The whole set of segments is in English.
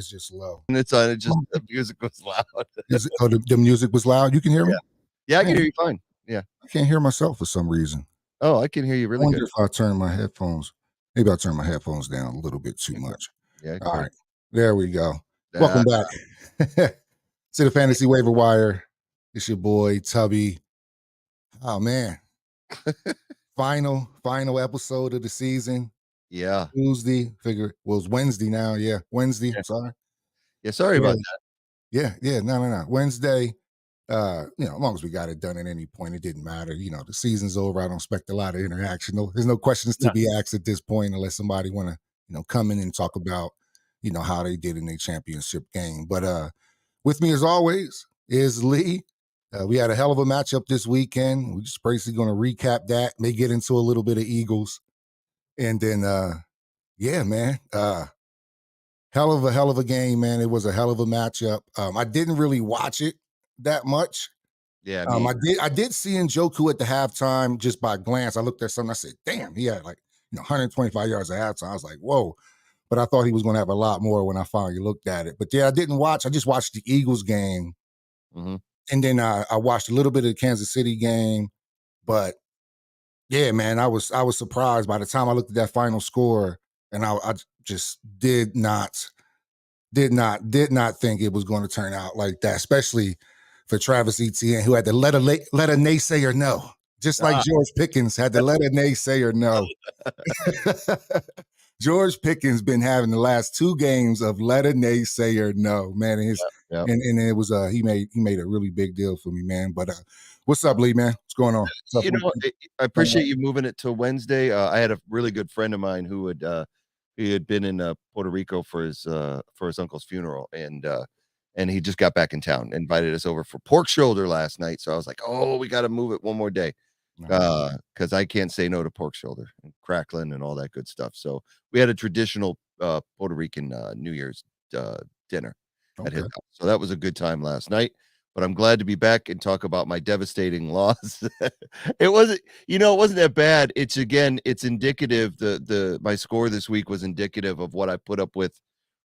is just low. And it's on. It just the music was loud. The music was loud. You can hear me? Yeah, I can hear you fine. Yeah. I can't hear myself for some reason. Oh, I can hear you I really wonder good. if I turn my headphones. Maybe I'll turn my headphones down a little bit too much. Yeah. All right. There we go. Yeah. Welcome back to the Fantasy Waiver Wire. It's your boy Tubby. Oh man. Final episode of the season. Yeah. Tuesday. Well, it's Wednesday now. Yeah. Wednesday. Yeah. Sorry. Yeah. Sorry about that. Yeah. No. Wednesday. As long as we got it done at any point, it didn't matter. The season's over. I don't expect a lot of interaction. There's no questions to be asked at this point unless somebody want to, come in and talk about, how they did in their championship game. But with me as always is Lee. We had a hell of a matchup this weekend. We're just basically going to recap that, may get into a little bit of Eagles. And then, yeah, man, hell of a game, man. It was a hell of a matchup. I didn't really watch it that much. Yeah, I did see Njoku at the halftime just by glance. I looked at something. I said, "Damn, he had 125 yards at halftime." I was like, "Whoa!" But I thought he was going to have a lot more when I finally looked at it. But yeah, I didn't watch. I just watched the Eagles game, and then I watched a little bit of the Kansas City game. But yeah, man, I was surprised by the time I looked at that final score, and I just did not think it was going to turn out like that, especially for Travis Etienne, who had to let a naysayer know, just like George Pickens had to let a naysayer know. George Pickens been having the last 2 games of let a naysayer know, man. And it was he made a really big deal for me, man. But what's up, Lee, man? What's going on? What's up, I appreciate you moving it to Wednesday. I had a really good friend of mine who he had been in Puerto Rico for his uncle's funeral, and he just got back in town, invited us over for pork shoulder last night. So I was like, oh, we got to move it one more day. Because I can't say no to pork shoulder and crackling and all that good stuff. So we had a traditional Puerto Rican New Year's dinner at his house. So that was a good time last night. But I'm glad to be back and talk about my devastating loss. It wasn't that bad. It's indicative. My score this week was indicative of what I put up with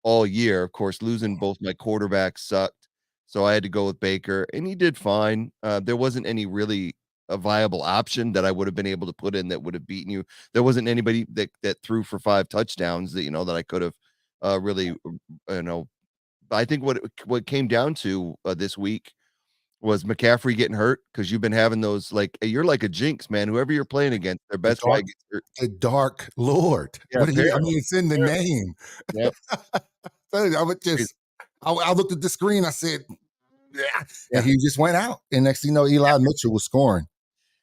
all year. Of course, losing both my quarterbacks sucked. So I had to go with Baker, and he did fine. There wasn't any really a viable option that I would have been able to put in that would have beaten you. There wasn't anybody that threw for 5 touchdowns that I could have really. I think what came down to this week was McCaffrey getting hurt, because you've been having those, you're like a jinx, man. Whoever you're playing against, their best guy gets hurt. The Dark Lord. Yeah, it's in the name. Yep. I looked at the screen. I said, yeah. And he just went out. And next thing you know, Eli Mitchell was scoring.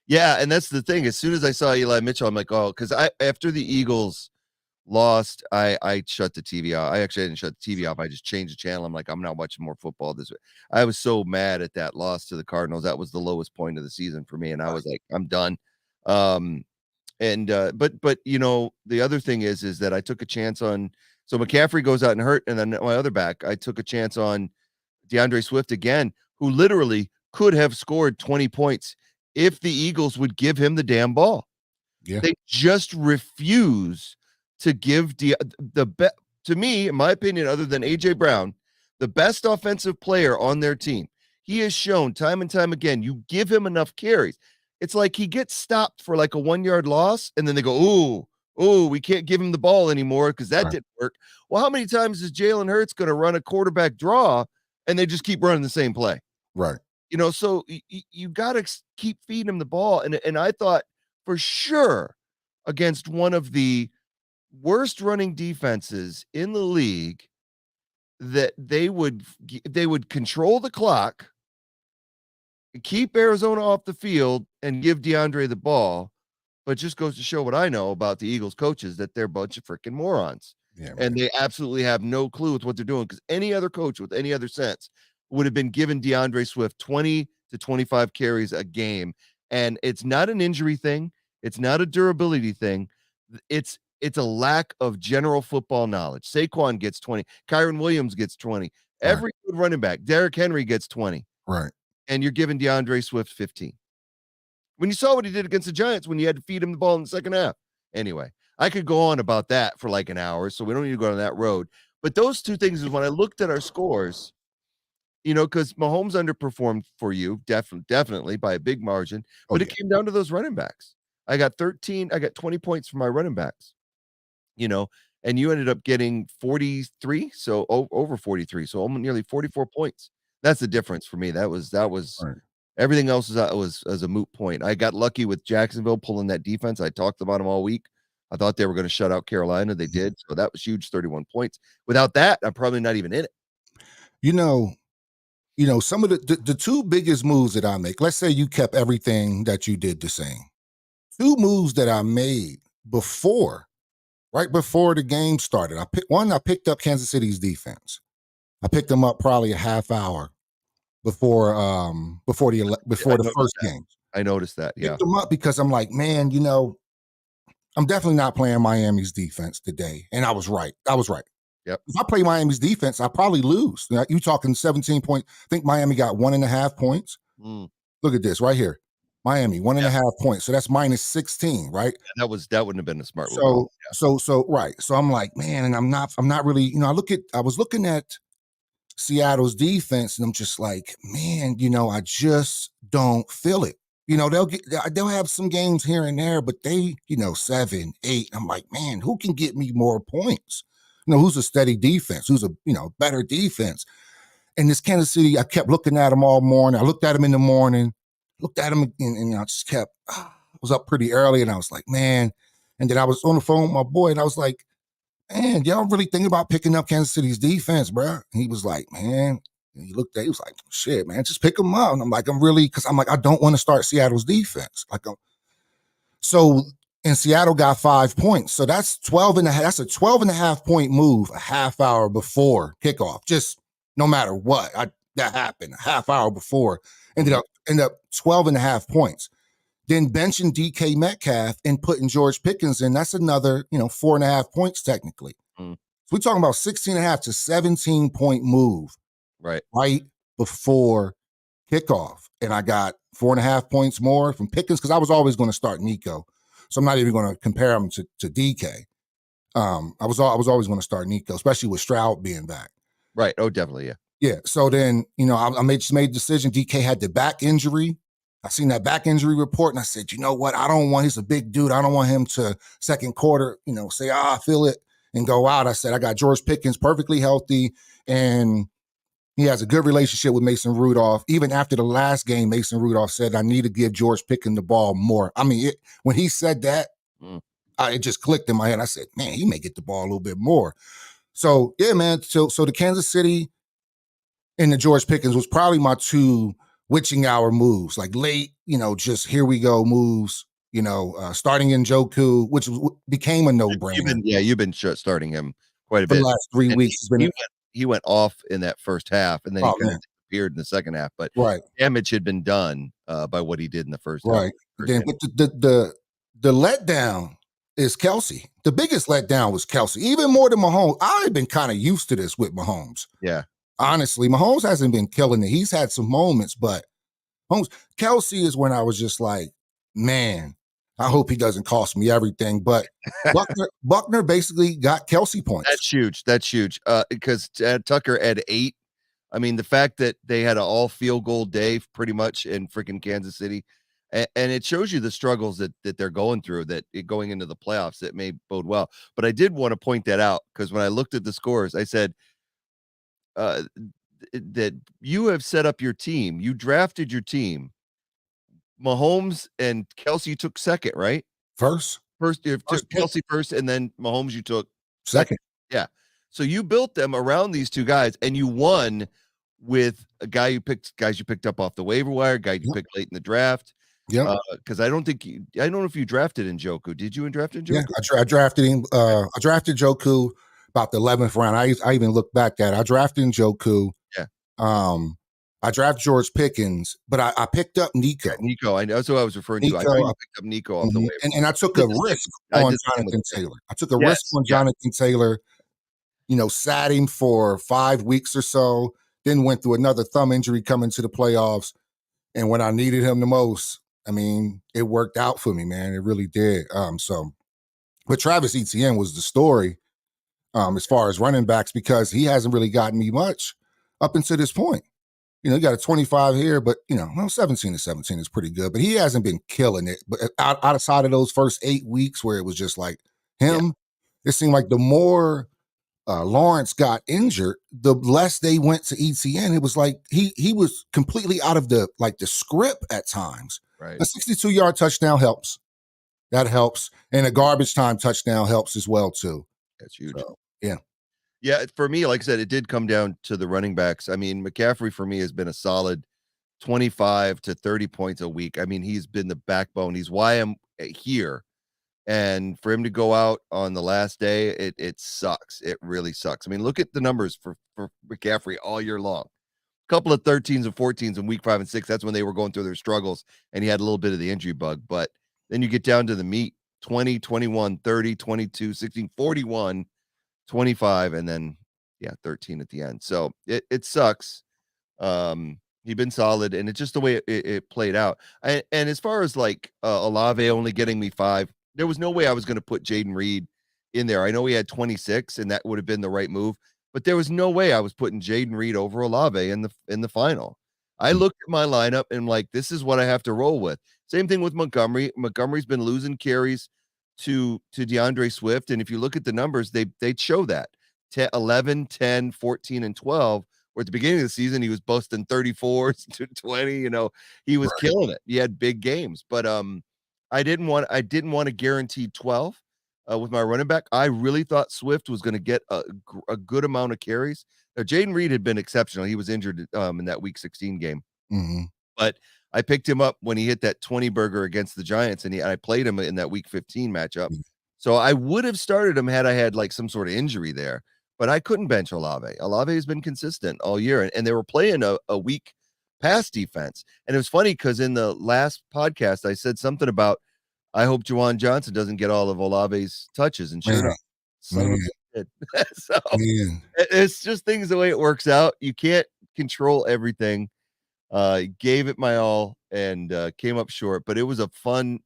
Yeah, and that's the thing. As soon as I saw Eli Mitchell, I'm like, oh, because after the Eagles lost, I shut the TV off. I actually didn't shut the TV off. I just changed the channel. I'm like, I'm not watching more football this way. I was so mad at that loss to the Cardinals. That was the lowest point of the season for me, and I was like, I'm done. But the other thing is that I took a chance on. So McCaffrey goes out and hurt, and then my other back, I took a chance on DeAndre Swift again, who literally could have scored 20 points if the Eagles would give him the damn ball. Yeah. They just refuse to give to me, in my opinion, other than AJ Brown, the best offensive player on their team. He has shown time and time again, you give him enough carries. It's like he gets stopped for like a 1-yard loss, and then they go, oh, we can't give him the ball anymore because that didn't work. Well, how many times is Jalen Hurts going to run a quarterback draw and they just keep running the same play? Right. So you got to keep feeding him the ball. And I thought for sure against one of the worst running defenses in the league that they would control the clock, keep Arizona off the field, and give DeAndre the ball. But just goes to show what I know about the Eagles coaches, that they're a bunch of freaking morons. Yeah, and they absolutely have no clue with what they're doing, because any other coach with any other sense would have been given DeAndre Swift 20 to 25 carries a game. And it's not an injury thing. It's not a durability thing. It's a lack of general football knowledge. Saquon gets 20. Kyron Williams gets 20. Every good running back, Derrick Henry gets 20. Right. And you're giving DeAndre Swift 15. When you saw what he did against the Giants, when you had to feed him the ball in the second half. Anyway, I could go on about that for like an hour, so we don't need to go on that road. But those two things is when I looked at our scores, because Mahomes underperformed for you, definitely by a big margin, Oh but it yeah. came down to those running backs. I got 20 points from my running backs, you know, and you ended up getting 43, so over 43, so almost nearly 44 points. That's the difference for me. That was Right. everything else was as a moot point. I got lucky with Jacksonville pulling that defense. I talked about them all week. I thought they were going to shut out Carolina. They did, so that was huge, 31 points. Without that, I'm probably not even in it. You know, some of the two biggest moves that I make. Let's say you kept everything that you did the same. Two moves that I made right before the game started. I picked up Kansas City's defense. I picked them up probably a half hour I before the noticed first that. game. I noticed that, yeah. Picked them up because I'm like, man, I'm definitely not playing Miami's defense today. And I was right. Yep. If I play Miami's defense, I probably lose. Now, you talking 17 points. I think Miami got 1.5 points. Mm. Look at this right here. Miami, 1.5 points. So that's minus 16, right? That wouldn't have been a smart move. So right. So I'm like, man, and I'm not really, I was looking at Seattle's defense, and I'm just like, man, I just don't feel it. They'll have some games here and there, but they, 7, 8. I'm like, man, who can get me more points? Who's a steady defense? Who's a better defense? And this Kansas City, I kept looking at them all morning. I looked at them in the morning, looked at them, and I just kept. I was up pretty early, and I was like, man. And then I was on the phone with my boy, and I was like, man, y'all really thinking about picking up Kansas City's defense, bro? And he was like, man. And he was like, shit, man, just pick them up. And I'm like, I don't want to start Seattle's defense. So, and Seattle got 5 points. So that's 12 and a half. That's a 12 and a half point move a half hour before kickoff. Just no matter what, that happened a half hour before. Ended up 12 and a half points. Then benching DK Metcalf and putting George Pickens in, that's another, 4.5 points technically. So we're talking about 16.5 to 17 point move right before kickoff. And I got 4.5 points more from Pickens because I was always going to start Nico. So I'm not even going to compare him to DK. I was always going to start Nico, especially with Stroud being back. Right. Oh, definitely. Yeah. Yeah. So then, I made a decision. DK had the back injury. I seen that back injury report, and I said, you know what? He's a big dude. I don't want him to second quarter, say, I feel it and go out. I said, I got George Pickens perfectly healthy, and he has a good relationship with Mason Rudolph. Even after the last game, Mason Rudolph said, I need to give George Pickens the ball more. I mean, when he said that, it just clicked in my head. I said, man, he may get the ball a little bit more. So, yeah, man. So the Kansas City and the George Pickens was probably my two witching hour moves, like late, just here we go moves, starting in Njoku, which became a no-brainer. You've been starting him quite a For bit. the last 3 weeks. He went off in that first half, and then he kind of disappeared in the second half. But damage had been done by what he did in the first half. Right. Then the letdown is Kelce. The biggest letdown was Kelce, even more than Mahomes. I've been kind of used to this with Mahomes. Yeah. Honestly, Mahomes hasn't been killing it. He's had some moments, but Kelce is when I was just like, man, I hope he doesn't cost me everything. But Buckner basically got Kelce points. That's huge. Because Tucker had 8. I mean, the fact that they had an all field goal day pretty much in freaking Kansas City, and it shows you the struggles that they're going through, going into the playoffs, that may bode well. But I did want to point that out, because when I looked at the scores, I said, that you have set up your team. You drafted your team. Mahomes and Kelce took second, right? First, you took Kelce first, and then Mahomes you took second. Yeah. So you built them around these two guys, and you won with guys you picked up off the waiver wire, you picked late in the draft. Yeah. Because I don't know if you drafted Njoku. Did you draft Njoku? Yeah, I drafted him. I drafted Njoku about the 11th round. I even looked back at it. I drafted Njoku. Yeah. I drafted George Pickens, but I picked up Nico. I know. That's what I was referring to. I know you picked up Nico off the waiver. And I took a risk on Jonathan Taylor. I took a risk on Jonathan Taylor. Sat him for 5 weeks or so, then went through another thumb injury coming to the playoffs. And when I needed him the most, I mean, it worked out for me, man. It really did. But Travis Etienne was the story. as far as running backs, because he hasn't really gotten me much up until this point. You got a 25 here, but 17 to 17 is pretty good. But he hasn't been killing it. But outside of those first 8 weeks where it was just like Yeah. him, it seemed like the more Lawrence got injured, the less they went to ETN. It was like he was completely out of the script at times. Right. A 62-yard touchdown helps. That helps. And a garbage time touchdown helps as well, too. That's huge. So, yeah. Yeah, for me, like I said, it did come down to the running backs. I mean, McCaffrey for me has been a solid 25 to 30 points a week. I mean, he's been the backbone. He's why I'm here. And for him to go out on the last day, it sucks. It really sucks. I mean, look at the numbers for McCaffrey all year long. A couple of 13s and 14s in week 5 and 6. That's when they were going through their struggles, and he had a little bit of the injury bug. But then you get down to the meat: 20, 21, 30, 22, 16, 41. 25, and then 13 at the end. So it sucks. He's been solid, and it's just the way it played out. And as far as like Olave only getting me 5, there was no way I was going to put Jaden Reed in there. I know he had 26, and that would have been the right move, but there was no way I was putting Jaden Reed over Olave in the final. I looked at my lineup and like, this is what I have to roll with. Same thing with Montgomery. Montgomery's been losing carries to DeAndre Swift, and if you look at the numbers, they show that 11, 10, 14, and 12, where at the beginning of the season he was busting 34 to 20. He was killing it. He had big games, but I didn't want to guarantee 12 with my running back. I really thought Swift was going to get a good amount of carries. Now, Jaden Reed had been exceptional. He was injured in that week 16 game, but I picked him up when he hit that 20 burger against the Giants, and I played him in that week 15 matchup. So I would have started him had I had like some sort of injury there, but I couldn't bench Olave. Olave has been consistent all year, and they were playing a weak pass defense. And it was funny because in the last podcast, I said something about, I hope Juwan Johnson doesn't get all of Olave's touches, and sure enough, son of a bitch. So it's just things the way it works out. You can't control everything. Gave it my all and came up short, but it was a fun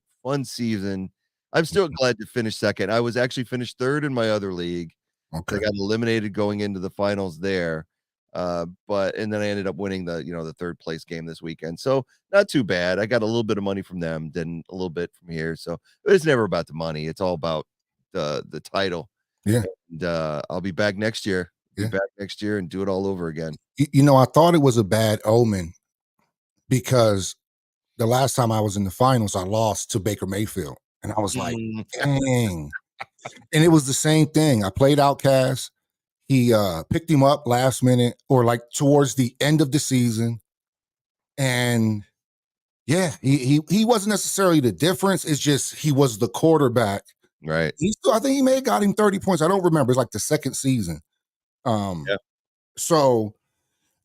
season. I'm still glad to finish second. I was actually finished third in my other league. Okay. I got eliminated going into the finals there. And then I ended up winning the third place game this weekend. So not too bad. I got a little bit of money from them, then a little bit from here. So it's never about the money. It's all about the title. Yeah. And I'll be back next year. Be back next year and do it all over again. I thought it was a bad omen, because the last time I was in the finals, I lost to Baker Mayfield. And I was like, dang. And it was the same thing. I played Outcast. He picked him up last minute, or like towards the end of the season. And he wasn't necessarily the difference. It's just he was the quarterback. Right. I think he may have got him 30 points. I don't remember. It's like the second season. So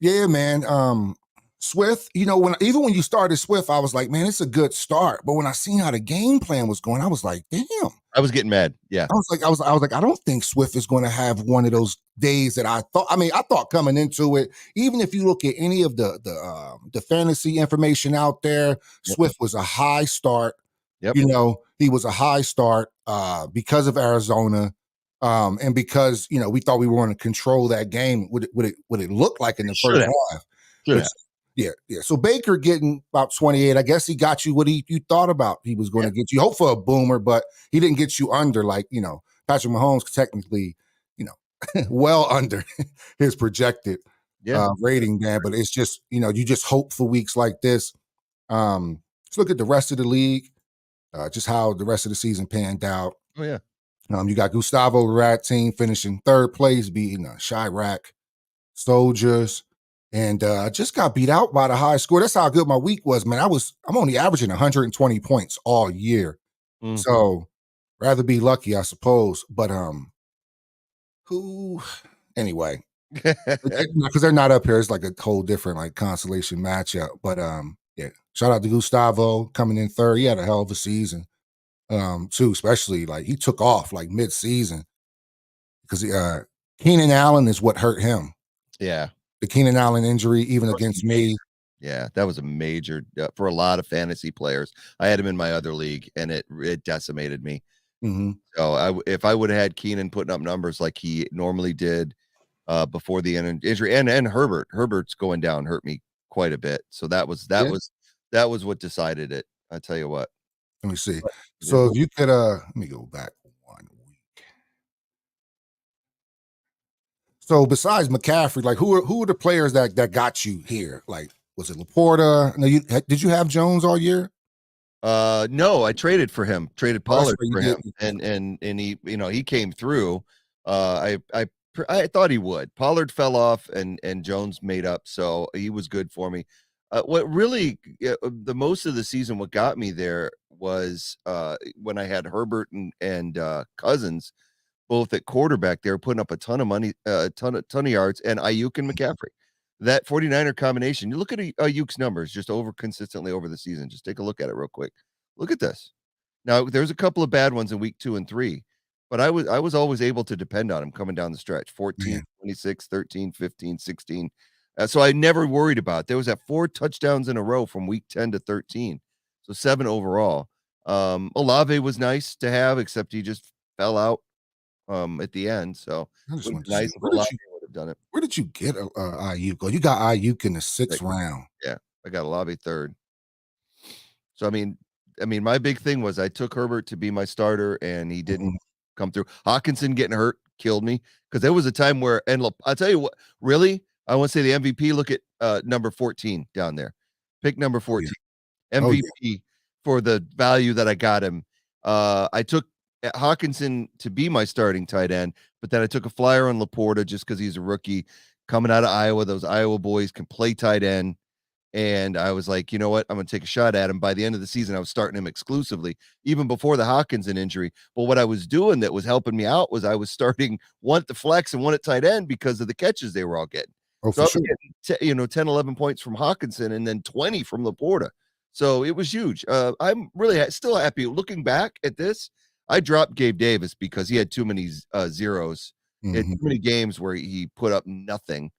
yeah, man. Swift, when you started Swift, I was like, man, it's a good start. But when I seen how the game plan was going, I was like, damn. I was getting mad. Yeah. I was like, I don't think Swift is going to have one of those days that I thought. I mean, I thought coming into it, even if you look at any of the fantasy information out there, Swift was a high start. Yep. He was a high start because of Arizona. And because, we thought we were going to control that game, what it looked like in the first half. Yeah. So Baker getting about 28. I guess he got you what you thought about he was going to get you. Hope for a boomer, but he didn't get you under Patrick Mahomes technically, well under his projected rating, man. But it's just, you just hope for weeks like this. Let's look at the rest of the league, just how the rest of the season panned out. Oh, yeah. You got Gustavo Rat team finishing third place, beating Chirac Soldiers. And I just got beat out by the high score. That's how good my week was, man. I'm only averaging 120 points all year. So rather be lucky, I suppose. But anyway, because they're not up here. It's like a whole different consolation matchup. But shout out to Gustavo coming in third. He had a hell of a season. Too, especially he took off mid-season, because Keenan Allen is what hurt him. Yeah. The Keenan Allen injury, even against me. Yeah, that was a major for a lot of fantasy players. I had him in my other league, and it decimated me. Mhm. So if I would have had Keenan putting up numbers like he normally did before the injury, and Herbert's going down hurt me quite a bit. So Yeah. that was what decided it. I tell you what. Let me see. But, yeah. So if you could, let me go back 1 week. So besides McCaffrey, like who are the players that got you here? Like, was it Laporta? No, did you have Jones all year? No, I traded for him, traded Oh, that's Pollard right, you for did. him, and he, he came through. I thought he would. Pollard fell off, and Jones made up, so he was good for me. What really the most of the season, what got me there was when I had Herbert and Cousins both at quarterback. They were putting up a ton of money, a ton of yards, and Ayuk and McCaffrey. That 49er combination, you look at Ayuk's numbers just over consistently over the season. Just take a look at it real quick. Look at this. Now, there's a couple of bad ones in week 2 and 3, but I was always able to depend on him coming down the stretch. 14, Man, 26, 13, 15, 16. So I never worried about it. There was that 4 touchdowns in a row from week 10 to 13. So 7 overall. Olave was nice to have, except he just fell out at the end. So I it just would wanted be to see nice if Olave would have done it. where did you get Ayuk? Oh, you got Ayuk in the Like, sixth round. yeah, I got Olave third. So I mean, my big thing was I took Herbert to be my starter, and he didn't Mhm. come through. Hawkinson getting hurt killed me because there was a time where, I'll tell you what, really, I want to say the MVP. Look at number 14 down there, pick number Oh yeah. 14, Oh yeah. MVP for the value that I got him. I took Hawkinson to be my starting tight end, but then I took a flyer on Laporta just because he's a rookie coming out of Iowa. Those Iowa boys can play tight end. And I was like, you know what? I'm going to take a shot at him. By the end of the season, I was starting him exclusively, even before the Hawkinson injury. But what I was doing that was helping me out was I was starting one at the flex and one at tight end because of the catches they were all getting. Oh, So for I was sure. getting, 10, 11 points from Hawkinson and then 20 from Laporta. So it was huge. I'm really still happy. Looking back at this, I dropped Gabe Davis because he had too many zeros. He had too Mhm. many games where he put up nothing.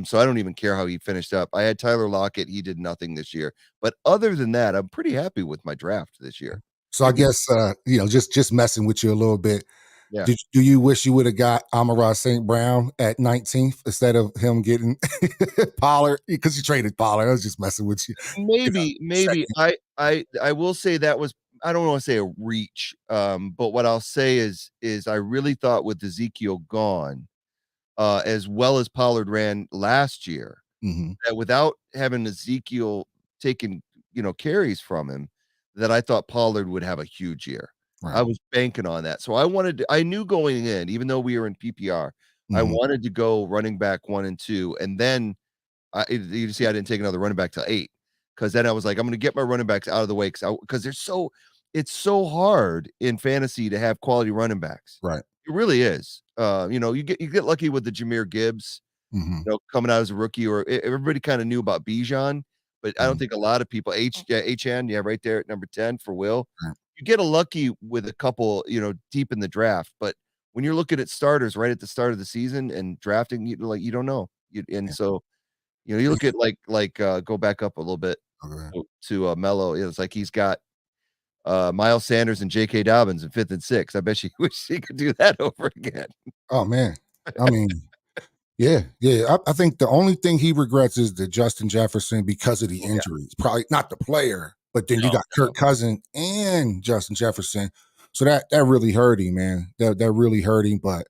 So I don't even care how he finished up. I had Tyler Lockett. He did nothing this year. But other than that, I'm pretty happy with my draft this year. So I guess just messing with you a little bit. Yeah. Do you wish you would have got Amon-Ra St. Brown at 19th instead of him getting Pollard? Because you traded Pollard. I was just messing with you. Maybe Second. I will say that was, I don't want to say a reach. But what I'll say is I really thought with Ezekiel gone, as well as Pollard ran last year, Mhm. that without having Ezekiel taking, carries from him, that I thought Pollard would have a huge year. I Right. was banking on that. So I knew going in, even though we were in PPR, I Mhm. wanted to go running back 1 and 2, and then you see I didn't take another running back till 8, because then I was like, I'm gonna get my running backs out of the way because it's so hard in fantasy to have quality running backs. Right. It really is. You get lucky with the Jahmyr Gibbs, Mhm. coming out as a rookie, or everybody kind of knew about Bijan, but I don't Mhm. think a lot of people. HN, yeah, right there at number 10 for Will. Right. You get a lucky with a couple, deep in the draft, but when you're looking at starters right at the start of the season and drafting, you don't know. And Yeah. so, you look at go back up a little bit Okay. to Mello. It's like he's got Miles Sanders and J.K. Dobbins in 5th and 6th. I bet you wish he could do that over again. Oh man. I mean, yeah, yeah. I think the only thing he regrets is the Justin Jefferson because of the Yeah. injuries. Probably not the player, but then you No, got no. Kirk Cousins and Justin Jefferson. So that really hurt him, man. That really hurt him. But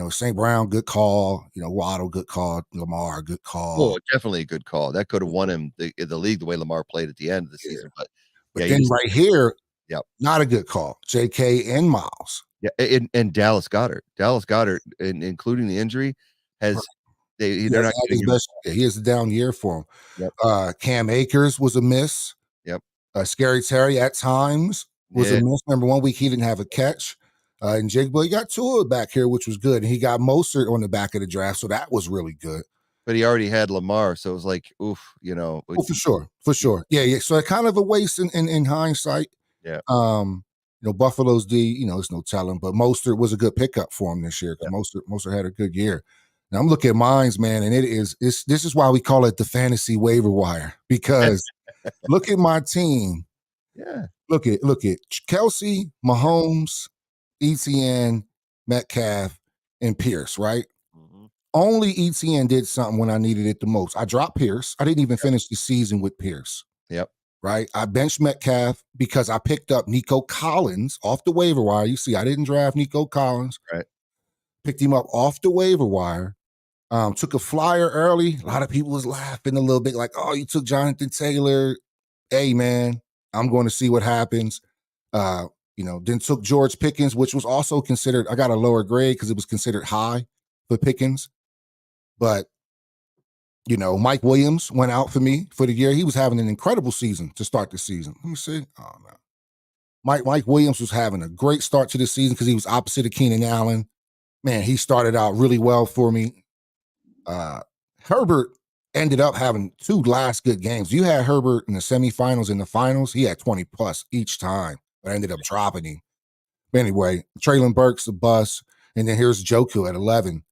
St. Brown, good call. Waddle, good call. Lamar, good call. Oh, definitely a good call. That could have won him the league the way Lamar played at the end of the Yeah. season. But yeah, But you then just right here, yeah. not a good call. J.K. and Miles. Yeah, and Dallas Goedert. Dallas Goedert, including the injury, Right. has He they're not hasn't had his giving him. best. Yeah, he has a down year for him. Yep, Cam Akers was a miss. yep. Scary Terry at times was a Yeah, miss. Remember 1 week he didn't have a catch. And Jake, but he got Tua back here, which was good. And he got Mostert on the back of the draft, so that was really good. but he already had Lamar, so it was like, oof, Oh, for sure, for sure. Yeah, yeah. So kind of a waste in hindsight. yeah, Um, Buffalo's D, it's no telling, but Mostert was a good pickup for him this year yeah. because Mostert had a good year. Now I'm looking at mines, man, and this is why we call it the fantasy waiver wire because look at my team. Yeah, Look at Kelsey, Mahomes, ETN, Metcalf, and Pierce, right? Mhm. Only ETN did something when I needed it the most. I dropped Pierce. I didn't even finish the season with Pierce, Yep. right? I benched Metcalf because I picked up Nico Collins off the waiver wire. You see, I didn't draft Nico Collins. Right. Picked him up off the waiver wire. Took a flyer early. A lot of people was laughing a little bit, like, "Oh, you took Jonathan Taylor." Hey, man, I'm going to see what happens. Then took George Pickens, which was also considered. I got a lower grade because it was considered high for Pickens. But Mike Williams went out for me for the year. He was having an incredible season to start the season. Let me see. Oh no, Mike Williams was having a great start to the season because he was opposite of Keenan Allen. Man, he started out really well for me. Herbert ended up having 2 last good games. You had Herbert in the semifinals and the finals. He had 20 plus each time, but I ended up dropping him. But anyway, Traylon Burks, a bust. And then here's Joku at 11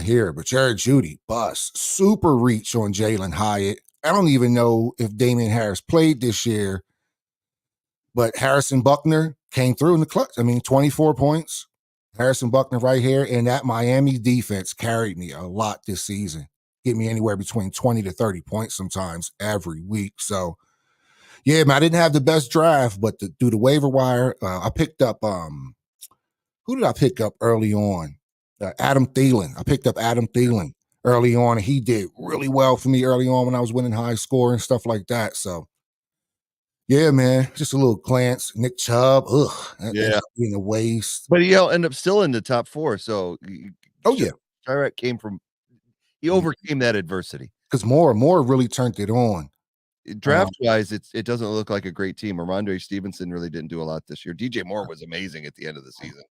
here. But Jared Jeudy, bust. Super reach on Jalen Hyatt. I don't even know if Damian Harris played this year, but Harrison Buckner came through in the clutch. I mean, 24 points. Harrison Buckner right here. And that Miami defense carried me a lot this season. Get me anywhere between 20 to 30 points sometimes every week. So, yeah, man, I didn't have the best draft, but through the waiver wire, I picked up, who did I pick up early on? Adam Thielen. I picked up Adam Thielen early on, and he did really well for me early on when I was winning high score and stuff like that. So, yeah, man, just a little glance. Nick Chubb, Yeah. being a waste. But he'll end up still in the top 4, so Oh, yeah. Chirac came from he overcame that adversity. Because Moore really turned it on. Draft-wise, it doesn't look like a great team. Ramondre Stevenson really didn't do a lot this year. DJ Moore was amazing at the end of the season.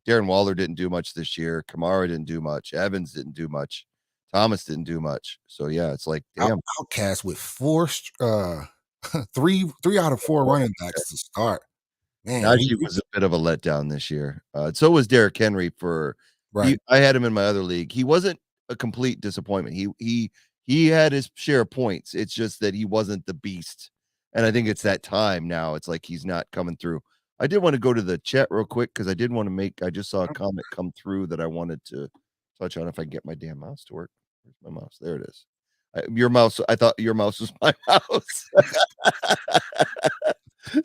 Darren Waller didn't do much this year. Kamara didn't do much. Evans didn't do much. Thomas didn't do much. So, yeah, it's like, damn. Outcast with 4 3 out of 4 running backs to start. Man, Najee was a bit of a letdown this year. So was Derrick Henry right. I had him in my other league. He wasn't a complete disappointment. He had his share of points. It's just that he wasn't the beast. And I think it's that time now. It's like he's not coming through. I did want to go to the chat real quick because I just saw a comment come through that I wanted to touch on if I can get my damn mouse to work. Where's my mouse? There it is. Your mouse, I thought your mouse was my mouse.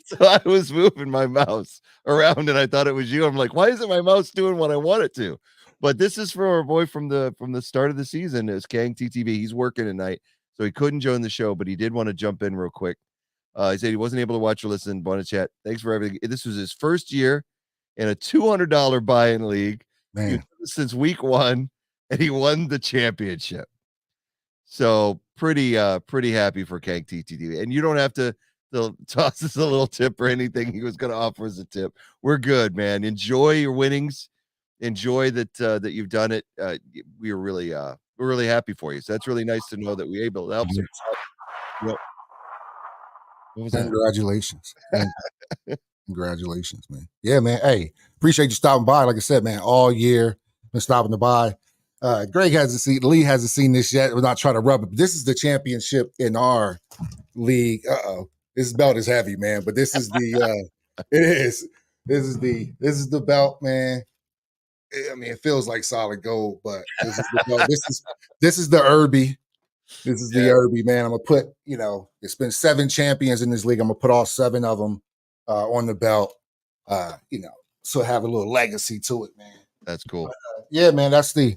So I was moving my mouse around and I thought it was you. I'm like, why isn't my mouse doing what I want it to? But this is for our boy from the start of the season. Is Kang TTV. He's working tonight, so he couldn't join the show, but he did want to jump in real quick. He said he wasn't able to watch or listen. Want to chat. Thanks for everything. This was his first year in a $200 buy-in league. Man. Since week 1, and he won the championship. So pretty happy for Kang TTV. And you don't have to toss us a little tip or anything. He was going to offer us a tip. We're good, man. Enjoy your winnings. Enjoy that you've done it. We're really happy for you. So that's really nice to know that we're able to help. Yep. What was that? Congratulations. Congratulations, man. Yeah, man. Hey, appreciate you stopping by. Like I said, man, all year been stopping to by. Greg Lee hasn't seen this yet. We're not trying to rub it. But this is the championship in our league. This belt is heavy, man. But this is the it is. This is the belt, man. I mean, it feels like solid gold, but this is the belt. This is the Irby. This is the Irby, man. I'm gonna put, it's been 7 champions in this league. I'm gonna put all 7 of them on the belt. So have a little legacy to it, man. That's cool. But, yeah, man, that's the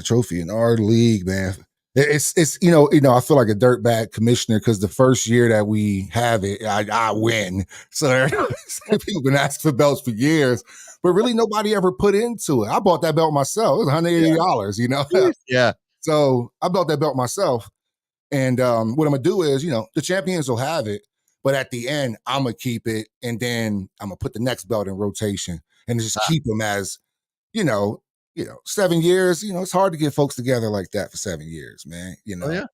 trophy in our league, man. It's I feel like a dirtbag commissioner because the first year that we have it, I win. So people been asking for belts for years, but really nobody ever put into it. I bought that belt myself. It was $180, Yeah. So I bought that belt myself. And what I'm gonna do is, the champions will have it, but at the end, I'm gonna keep it, and then I'm gonna put the next belt in rotation and just keep them as, 7 years. It's hard to get folks together like that for 7 years, man. Oh, yeah.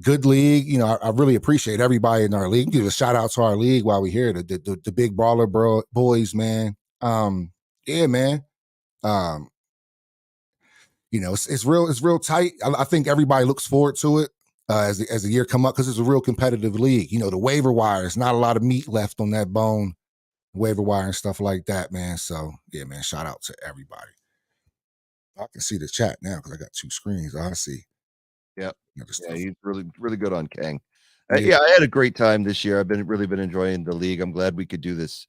Good league. I really appreciate everybody in our league. Give a shout out to our league while we're here. The big brawler boys, man. Yeah, man. It's real tight. I think everybody looks forward to it as the year come up because it's a real competitive league. The waiver wire, there's not a lot of meat left on that bone waiver wire and stuff like that, man. So yeah, man, shout out to everybody. I can see the chat now because I got two screens. I see Yep. other Yeah, stuff. he's really, really good on Kang. Yeah, Yeah, I had a great time this year. I've been really been enjoying the league. I'm glad we could do this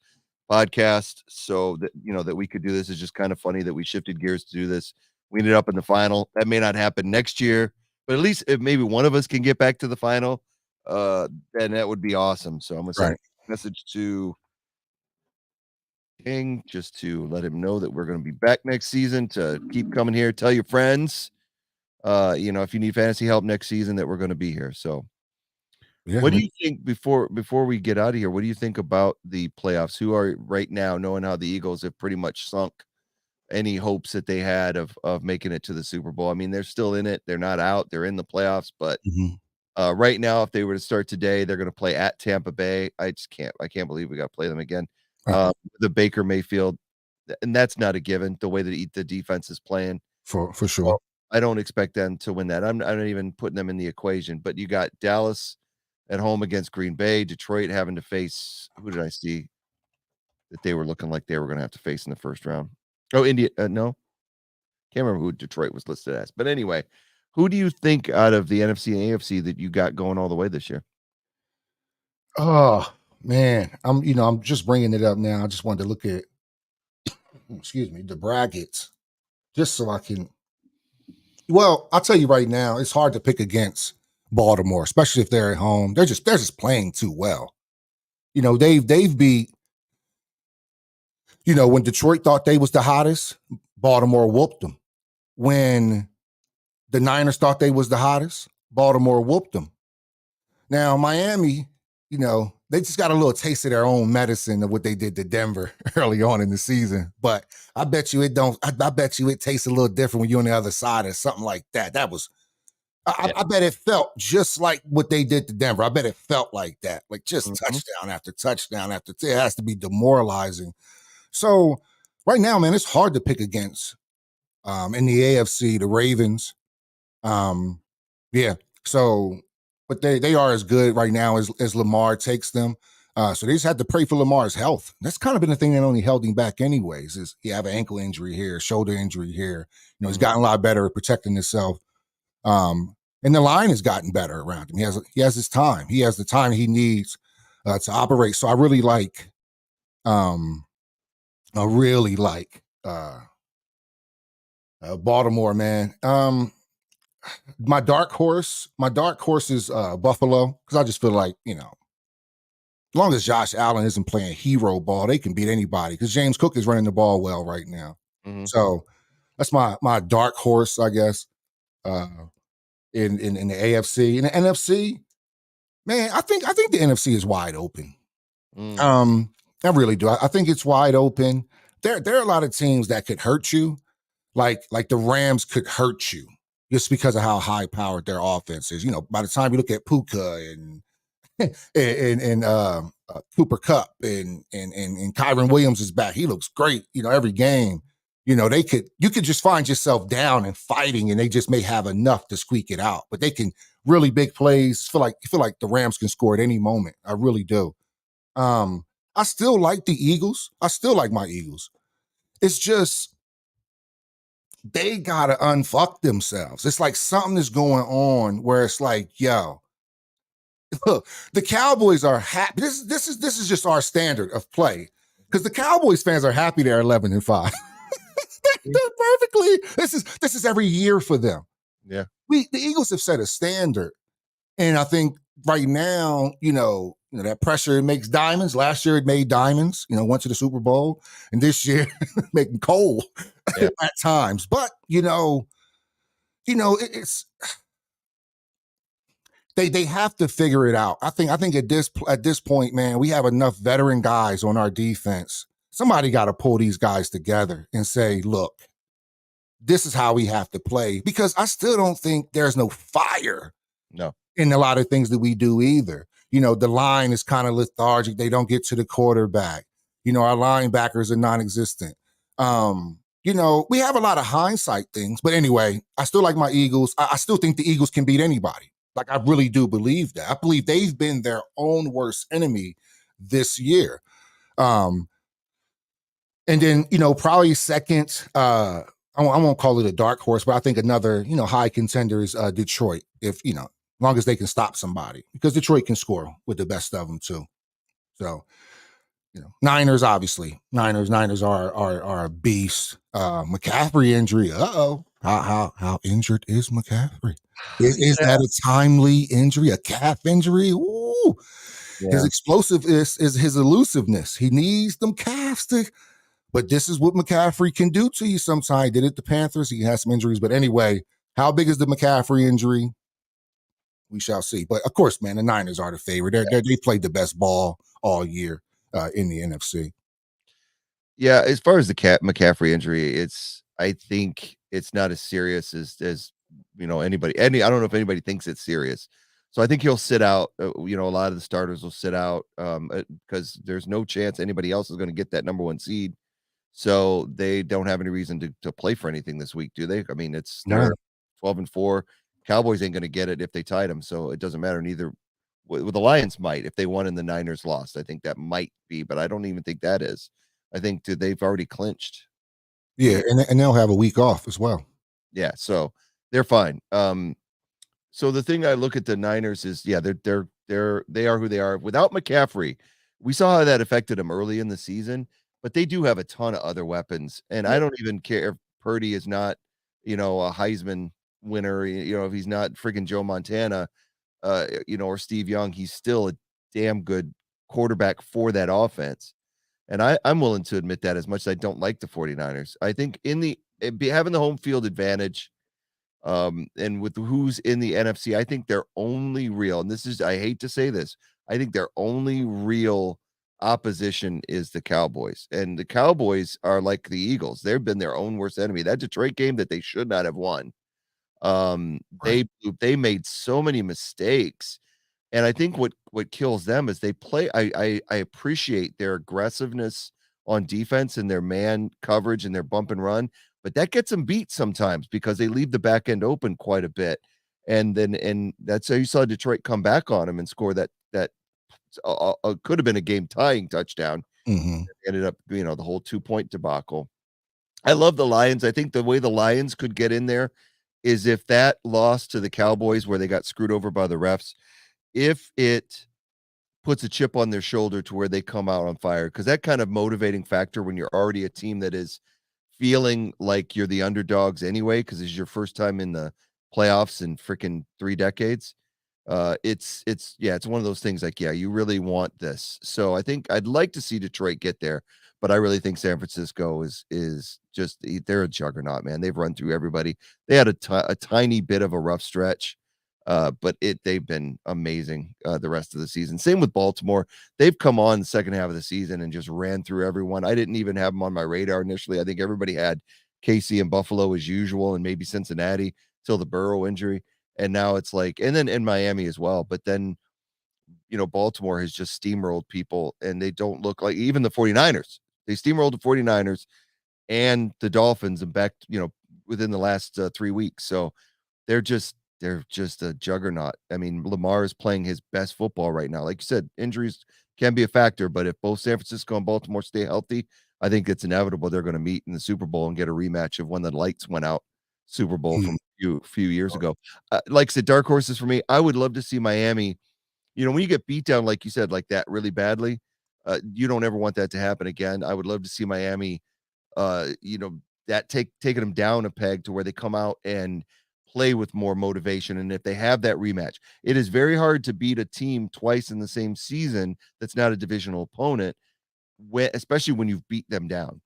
podcast so that that we could do this. Is just kind of funny that we shifted gears to do this. We ended up in the final. That may not happen next year, but at least if maybe one of us can get back to the final, then that would be awesome. So I'm gonna send right. a message to King just to let him know that we're gonna be back next season to keep coming here. Tell your friends, if you need fantasy help next season that we're gonna be here. So Yeah, what do man. you think before we get out of here? What do you think about the playoffs? Who are right now, knowing how the Eagles have pretty much sunk any hopes that they had of making it to the Super Bowl? I mean, they're still in it. They're not out. They're in the playoffs, but Mhm. right now, if they were to start today, they're going to play at Tampa Bay. I just can't. I can't believe we got to play them again. Uh, The Baker Mayfield, and that's not a given. The way that the defense is playing, for sure. well, I don't expect them to win that. I'm not even putting them in the equation. But you got Dallas at home against Green Bay, Detroit having to face who did I see that they were looking like they were gonna have to face in the first round? Oh, India, no, can't remember who Detroit was listed as. But anyway, who do you think out of the NFC and AFC that you got going all the way this year? Oh man, I'm just bringing it up now. I just wanted to look at, excuse me, the brackets just so I can. Well, I'll tell you right now, it's hard to pick against Baltimore, especially if they're at home. They're just playing too well. They've beat. When Detroit thought they was the hottest, Baltimore whooped them. When the Niners thought they was the hottest, Baltimore whooped them. Now, Miami, they just got a little taste of their own medicine of what they did to Denver early on in the season. But I bet you it don't. I bet you it tastes a little different when you're on the other side or something like that. That was. Yeah. I bet it felt just like what they did to Denver. I bet it felt like that, like just Mhm. touchdown after touchdown after. It has to be demoralizing. So right now, man, it's hard to pick against. In the AFC, the Ravens. Um, yeah. So, but they are as good right now as Lamar takes them. So they just had to pray for Lamar's health. That's kind of been the thing that only held him back, anyways. Is he have an ankle injury here, shoulder injury here? He's Mhm. gotten a lot better at protecting himself. And the line has gotten better around him. He has his time. He has the time he needs to operate. So I really like. Um, I really like Baltimore, man. My dark horse is Buffalo because I just feel like as long as Josh Allen isn't playing hero ball, they can beat anybody because James Cook is running the ball well right now. Mhm. So that's my dark horse, I guess. Uh, in the AFC. In the NFC, man, I think the NFC is wide open. Mm. I really do. I think it's wide open. There are a lot of teams that could hurt you, like the Rams could hurt you just because of how high powered their offense is. By the time you look at Puka and Cooper Cup and Kyron Williams is back, he looks great. Every game. You could just find yourself down and fighting, and they just may have enough to squeak it out. But they can really big plays. Feel like the Rams can score at any moment. I really do. Um, I still like the Eagles. I still like my Eagles. It's just they gotta unfuck themselves. It's like something is going on where it's like, yo, look, the Cowboys are happy. This is just our standard of play because the Cowboys fans are happy they're 11-5. They're Mm. doing perfectly. This is every year for them. Yeah. The Eagles have set a standard, and I think right now, that pressure makes diamonds. Last year it made diamonds. Went to the Super Bowl, and this year making coal Yeah. at times. But it's they have to figure it out. I think at this point, man, we have enough veteran guys on our defense. Somebody got to pull these guys together and say, look, this is how we have to play. Because I still don't think there's no fire No. in a lot of things that we do either. The line is kind of lethargic. They don't get to the quarterback. Our linebackers are non-existent. We have a lot of hindsight things, but anyway, I still like my Eagles. I still think the Eagles can beat anybody. Like I really do believe that. I believe they've been their own worst enemy this year. Um, And then, probably second, I won't call it a dark horse, but I think another, high contender is Detroit. If, as long as they can stop somebody, because Detroit can score with the best of them too. So, Niners, obviously. Niners are a beast. McCaffrey injury. Uh-oh. How injured is McCaffrey? Is Yeah. that a timely injury? A calf injury? Ooh. His Yeah. explosive is his elusiveness. He needs them calves to. But this is what McCaffrey can do to you sometimes. He did it to Panthers. He has some injuries. But anyway, how big is the McCaffrey injury? We shall see. But of course, man, the Niners are the favorite. They played the best ball all year in the NFC. Yeah, as far as the McCaffrey injury, I think it's not as serious as I don't know if anybody thinks it's serious. So I think he'll sit out. A lot of the starters will sit out because there's no chance anybody else is going to get that number 1 seed. So they don't have any reason to play for anything this week, do they? I mean, they're No. 12-4. Cowboys ain't going to get it if they tied them, so it doesn't matter. Neither the Lions might if they won and the Niners lost. I think that might be, but I don't even think that is. I think they've already clinched. Yeah, and they'll have a week off as well. Yeah, so they're fine. So the thing I look at the Niners is, yeah, they are who they are. Without McCaffrey, we saw how that affected them early in the season, but they do have a ton of other weapons, and I don't even care if Purdy is not, a Heisman winner, if he's not freaking Joe Montana, or Steve Young, he's still a damn good quarterback for that offense. And I'm willing to admit that as much as I don't like the 49ers. I think having the home field advantage, and with who's in the NFC, I think their only real, and I hate to say this, I think their only real opposition is the Cowboys. And the Cowboys are like the Eagles. They've been their own worst enemy. That Detroit game that they should not have won. Right. They made so many mistakes. And I think what kills them is they play. I appreciate their aggressiveness on defense and their man coverage and their bump and run, but that gets them beat sometimes because they leave the back end open quite a bit. And that's how you saw Detroit come back on them and score that could have been a game tying touchdown. Mm-hmm. Ended up, the whole 2-point debacle. I love the Lions. I think the way the Lions could get in there is if that loss to the Cowboys where they got screwed over by the refs, if it puts a chip on their shoulder to where they come out on fire, because that kind of motivating factor when you're already a team that is feeling like you're the underdogs anyway, because it's your first time in the playoffs in freaking 3 decades. It's one of those things like, yeah, you really want this. So I think I'd like to see Detroit get there, but I really think San Francisco is just they're a juggernaut, man. They've run through everybody. They had a tiny bit of a rough stretch. But they've been amazing the rest of the season. Same with Baltimore. They've come on the second half of the season and just ran through everyone. I didn't even have them on my radar initially. I think everybody had KC and Buffalo as usual, and maybe Cincinnati till the Burrow injury. And now it's like, and then in Miami as well. But then, Baltimore has just steamrolled people, and they don't look like even the 49ers. They steamrolled the 49ers and the Dolphins and back, within the last 3 weeks. So they're just a juggernaut. I mean, Lamar is playing his best football right now. Like you said, injuries can be a factor, but if both San Francisco and Baltimore stay healthy, I think it's inevitable they're going to meet in the Super Bowl and get a rematch of when the lights went out Super Bowl from a few years ago. Like I said, dark horses for me. I would love to see Miami. When you get beat down, like you said, like that really badly, you don't ever want that to happen again. I would love to see Miami, taking them down a peg to where they come out and play with more motivation. And if they have that rematch, it is very hard to beat a team twice in the same season that's not a divisional opponent, especially when you've beat them down.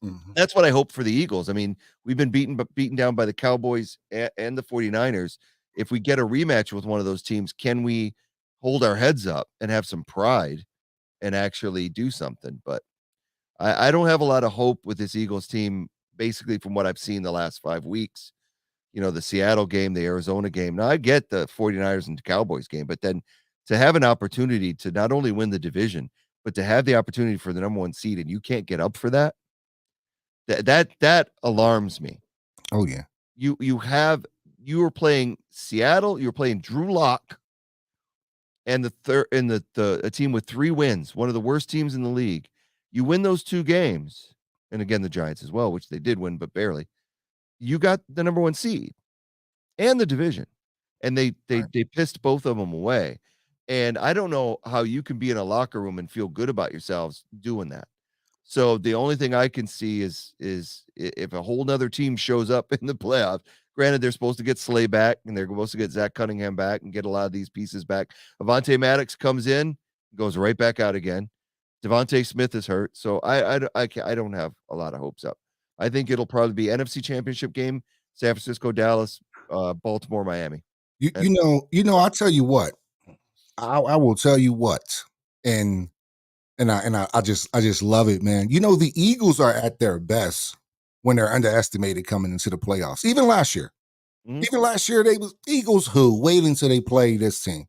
Mm-hmm. That's what I hope for the Eagles. I mean, we've been beaten down by the Cowboys and the 49ers. If we get a rematch with one of those teams, can we hold our heads up and have some pride and actually do something? But I don't have a lot of hope with this Eagles team, basically from what I've seen the last 5 weeks. The Seattle game, the Arizona game. Now I get the 49ers and Cowboys game, but then to have an opportunity to not only win the division, but to have the opportunity for the number 1 seed and you can't get up for that, that alarms me. Oh yeah. You were playing Seattle, you were playing Drew Lock and a team with 3 wins, one of the worst teams in the league. You win those 2 games and again, the Giants as well, which they did win, but barely. You got the number 1 seed and the division, and they pissed both of them away. And I don't know how you can be in a locker room and feel good about yourselves doing that. So the only thing I can see is if a whole nother team shows up in the playoffs. Granted, they're supposed to get Slay back, and they're supposed to get Zach Cunningham back and get a lot of these pieces back. Avonte Maddox comes in, goes right back out again. Devontae Smith is hurt, so I don't have a lot of hopes up. I think it'll probably be NFC Championship game, San Francisco, Dallas, Baltimore, Miami. I'll tell you what. I will tell you what, and I just love it, man. The Eagles are at their best when they're underestimated coming into the playoffs. Even last year, they was Eagles who wait until they play this team.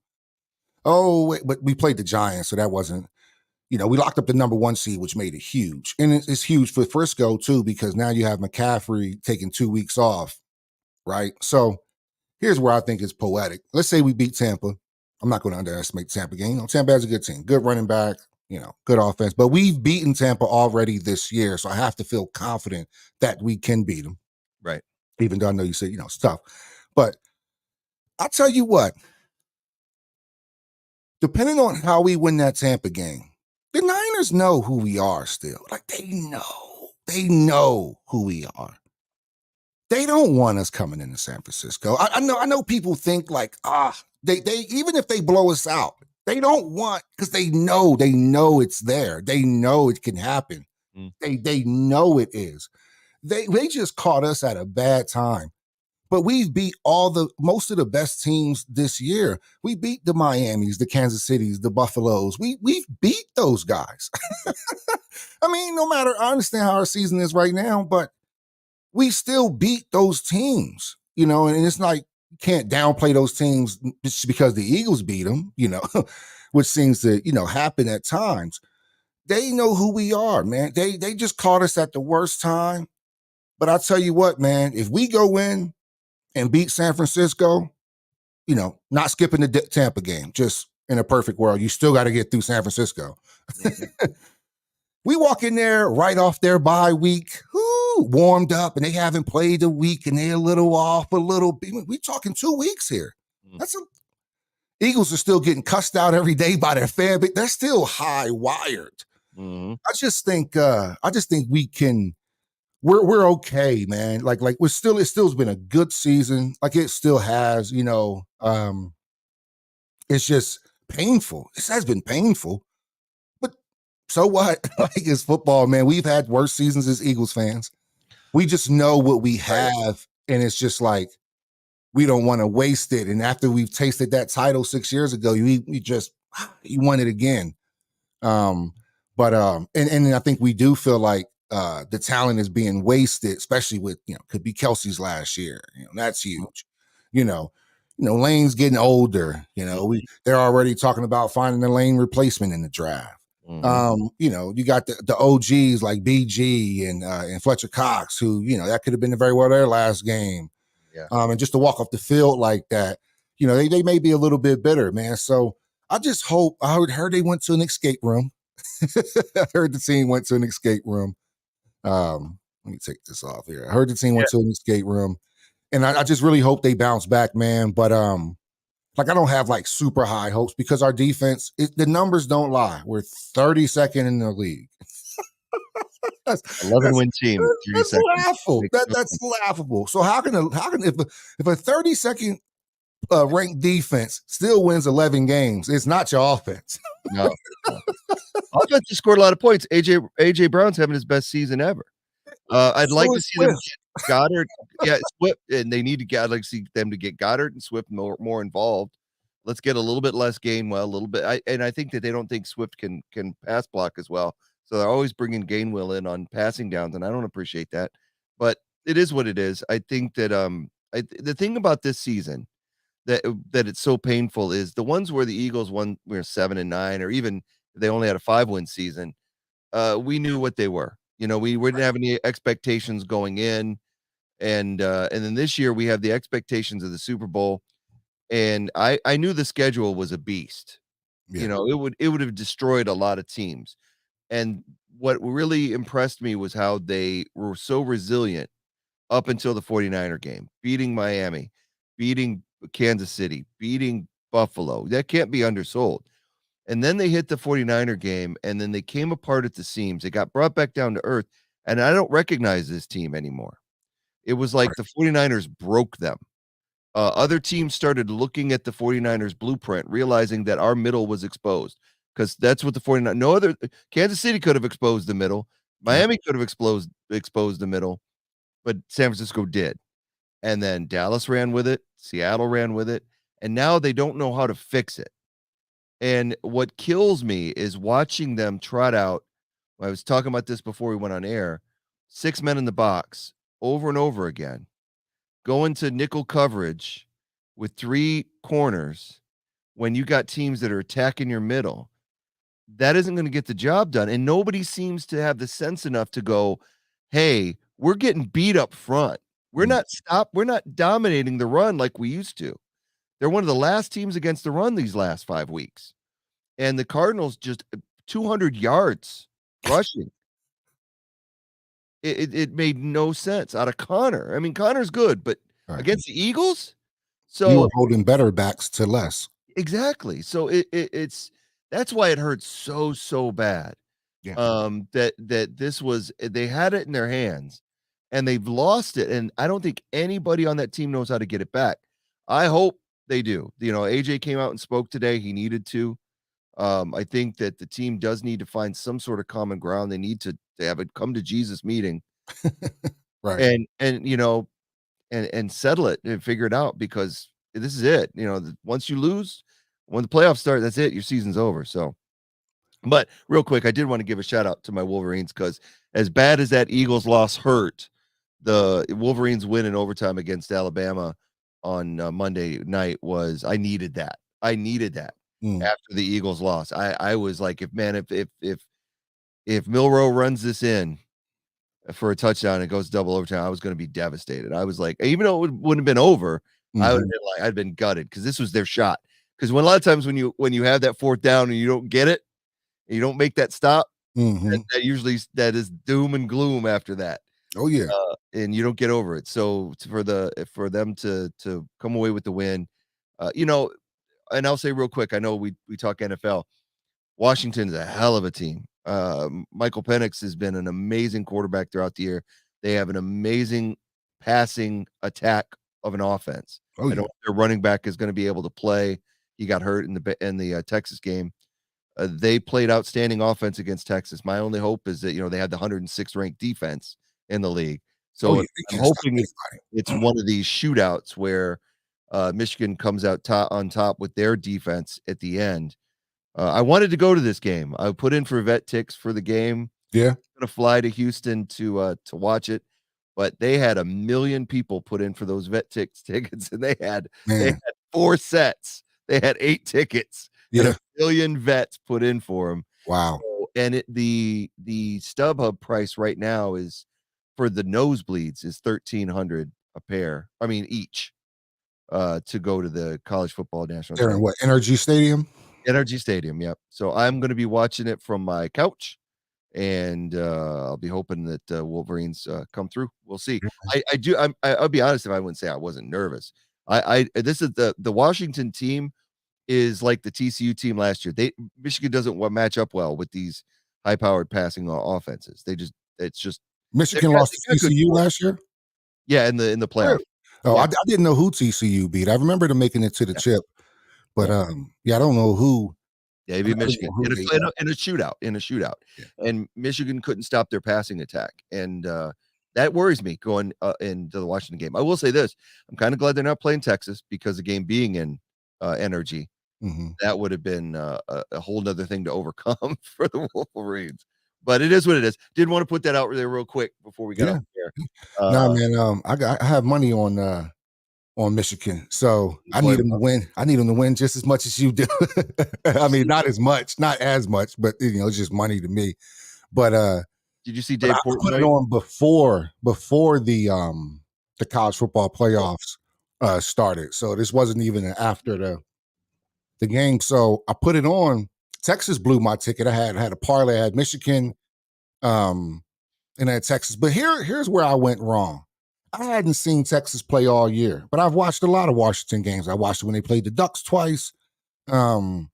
Oh, wait, but we played the Giants, so that wasn't. We locked up the number 1 seed, which made it huge, and it's huge for Frisco too because now you have McCaffrey taking 2 weeks off, right? So here's where I think it's poetic. Let's say we beat Tampa. I'm not going to underestimate Tampa game. Tampa has a good team, good running back, good offense. But we've beaten Tampa already this year, so I have to feel confident that we can beat them. Right. Even though I know you said, it's tough. But I'll tell you what, depending on how we win that Tampa game, the Niners know who we are still. Like, they know who we are. They don't want us coming into San Francisco. I know people think like, they even if they blow us out, they don't want, because they know it's there. They know it can happen. They know it is. They just caught us at a bad time. But we've beat most of the best teams this year. We beat the Miamis, the Kansas Cities, the Buffaloes. We've beat those guys. I mean, no matter, I understand how our season is right now, but we still beat those teams, and it's like, you can't downplay those teams just because the Eagles beat them, which seems to, happen at times. They know who we are, man. They just caught us at the worst time. But I'll tell you what, man, if we go in and beat San Francisco, not skipping the Tampa game, just in a perfect world, you still got to get through San Francisco. We walk in there right off their bye week, warmed up, and they haven't played a week, and they're a little off a little bit. We're talking 2 weeks here. Eagles are still getting cussed out every day by their fan, but they're still high wired. I just think we can. We're okay, man. Like it's still's been a good season. Like it still has, it's just painful. This has been painful. But so what? Like, it's football, man. We've had worse seasons as Eagles fans. We just know what we have, and it's just like, we don't want to waste it. And after we've tasted that title 6 years ago, you want it again. And I think we do feel like the talent is being wasted, especially with, could be Kelsey's last year. That's huge. Lane's getting older. They're already talking about finding a Lane replacement in the draft. You got the OGs like BG and Fletcher Cox, who, that could have been very well their last game. Yeah. And just to walk off the field like that, they may be a little bit bitter, man. So I just hope. I heard they went to an escape room. I heard the team went to an escape room. Let me take this off here. I heard the team went to an escape room, and I just really hope they bounce back, man. But I don't have like super high hopes because our defense, the numbers don't lie. We're 32nd in the league. 11-win team. That's laughable. That's laughable. So how can if a 32nd ranked defense still wins 11 games, it's not your offense. No. Offense just scored a lot of points. AJ Brown's having his best season ever. I'd like to see them get Goddard. Yeah, Swift, and they need to get. I'd like to see them to get Goddard and Swift more involved. Let's get a little bit less Gainwell, a little bit. I think that they don't think Swift can pass block as well. So they're always bringing Gainwell in on passing downs, and I don't appreciate that. But it is what it is. I think that the thing about this season that it's so painful is the ones where the Eagles won, we're 7-9, or even they only had a 5-win season. We knew what they were. We didn't have any expectations going in, and then this year we have the expectations of the Super Bowl, and I knew the schedule was a beast. Yeah. It would have destroyed a lot of teams. And what really impressed me was how they were so resilient up until the 49er game, beating Miami, beating Kansas City, beating Buffalo. That can't be undersold. And then they hit the 49er game, and then they came apart at the seams. They got brought back down to earth, and I don't recognize this team anymore. It was like Right. the 49ers broke them. Other teams started looking at the 49ers blueprint, realizing that our middle was exposed because that's what the 49 no other Kansas City could have exposed the middle. Yep. Miami could have exposed the middle, but San Francisco did. And then Dallas ran with it, Seattle ran with it, and now they don't know how to fix it. And what kills me is watching them trot out. I was talking about this before we went on air. 6 men in the box over and over again, going to nickel coverage with 3 corners when you got teams that are attacking your middle. That isn't going to get the job done. And nobody seems to have the sense enough to go, hey, we're getting beat up front. Mm. We're not dominating the run like we used to. They're one of the last teams against the run these last 5 weeks. And the Cardinals just 200 yards rushing. It made no sense out of Connor. I mean, Connor's good, but Right. against the Eagles? You were So holding better backs to less. exactly. So it's that's why it hurts so bad. Yeah. That this was they had it in their hands and they've lost it. And I don't think anybody on that team knows how to get it back. I hope they do. You know, AJ came out and spoke today. He needed to. I think that the team does need to find some sort of common ground. They need to have a come to Jesus meeting Right. and you know and settle it and figure it out because this is it. You know, once you lose, when the playoffs start, that's it. Your season's over. So, but real quick, I did want to give a shout out to my Wolverines because as bad as that Eagles loss hurt, the Wolverines win in overtime against Alabama on Monday night was I needed that. I needed that Mm. after the Eagles loss. I was like, if Milrow runs this in for a touchdown and it goes double overtime, I was going to be devastated. I was like, even though wouldn't have been over, I would have Mhm. been like, I'd been gutted because this was their shot. Because when a lot of times when you have that 4th down and you don't get it, and you don't make that stop, Mhm. that usually that is doom and gloom after that. Oh yeah. And you don't get over it. So for them to come away with the win, you know, and I'll say real quick, I know we talk NFL. Washington's a hell of a team. Michael Penix has been an amazing quarterback throughout the year. They have an amazing passing attack of an offense. Oh I don't yeah. know if their running back is going to be able to play. He got hurt in the Texas game. They played outstanding offense against Texas. My only hope is that, you know, they had the 106th ranked defense in the league. Oh So yeah. They I'm can't stop hoping it's anybody. one of these shootouts where Michigan comes out on top with their defense at the end. I wanted to go to this game. I put in for vet ticks for the game. Yeah. Gonna fly to Houston to watch it, but they had 1,000,000 people put in for those vet tickets, and they Man. had 4 sets. They had 8 tickets and Yeah. 1,000,000 vets put in for them. Wow. So, and the StubHub price right now is for the nosebleeds is 1,300 a pair. I mean each to go to the college football national They're in championship. what? Energy Stadium? Energy Stadium, yep. So I'm gonna be watching it from my couch, and, I'll be hoping that, Wolverines, come through. We'll see. I'll be honest if I wouldn't say I wasn't nervous. I this is the Washington team is like the TCU team last year. Michigan doesn't match up well with these high-powered passing offenses. It's just Michigan lost they to got good TCU quarter last year? yeah, in the playoff. Really? Oh, Yeah, I didn't know who TCU beat. I remember them making it to the yeah, chip, but, yeah. yeah, I don't know who. Yeah, they I beat don't know Michigan who they in a shootout, yeah. and Michigan couldn't stop their passing attack, and, that worries me going, into the Washington game. I will say this, I'm kinda glad they're not playing Texas because the game being in, Energy, Mhm. that would have been, a whole 'nother thing to overcome for the Wolverines, but it is what it is. Did wanna put that out there real quick before we got Yeah. off the air. Nah, Uh, man, I have money on Michigan, so you I play need 'em them to up. win. I need them to win just as much as you do. I mean, not as much, but, it's just money to me. But, Did you see but I Dave put it Portnoy? on before the college football playoffs, started, so this wasn't even after the game, so I put it on. Texas blew my ticket. I had a parlay. I had Michigan Um, and at Texas. But here's where I went wrong. I hadn't seen Texas play all year, but I've watched a lot of Washington games. I watched when they played the Ducks twice. And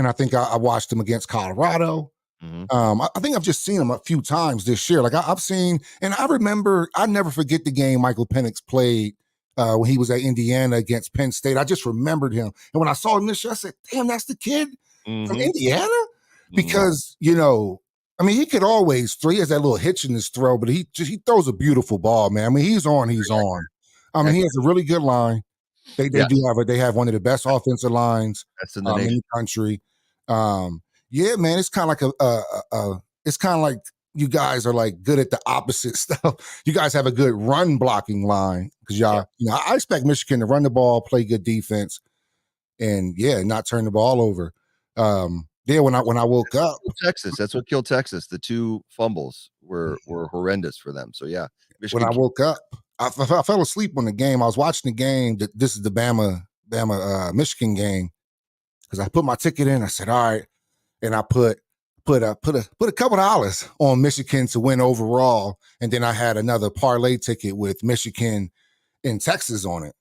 I think I watched them against Colorado. Mhm. I think I've just seen them a few times this year. Like I've seen, and I remember, I never forget the game Michael Penix played when he was at Indiana against Penn State. I just remembered him. And when I saw him this year, I said, damn, that's the kid from Mhm. Indiana? Mhm. Because, you know, I mean, he could always throw. He has that little hitch in his throw, but he throws a beautiful ball, man. I mean, he's on, he's on. I mean, he has a really good line. They Yeah, do have one of the best offensive lines that's in the in nation. the country. Yeah, man, it's kind of like it's kind of like you guys are like good at the opposite stuff. You guys have a good run blocking line because Yeah. I expect Michigan to run the ball, play good defense, and not turn the ball over. Yeah, when I woke That's what up, killed Texas. That's what killed Texas. The 2 fumbles were horrendous for them. So, yeah, when I Michigan. woke up, I fell asleep on the game. I was watching the game. This is the Bama Michigan game because I put my ticket in. I said, all right, and I put a couple dollars on Michigan to win overall, and then I had another parlay ticket with Michigan in Texas on it.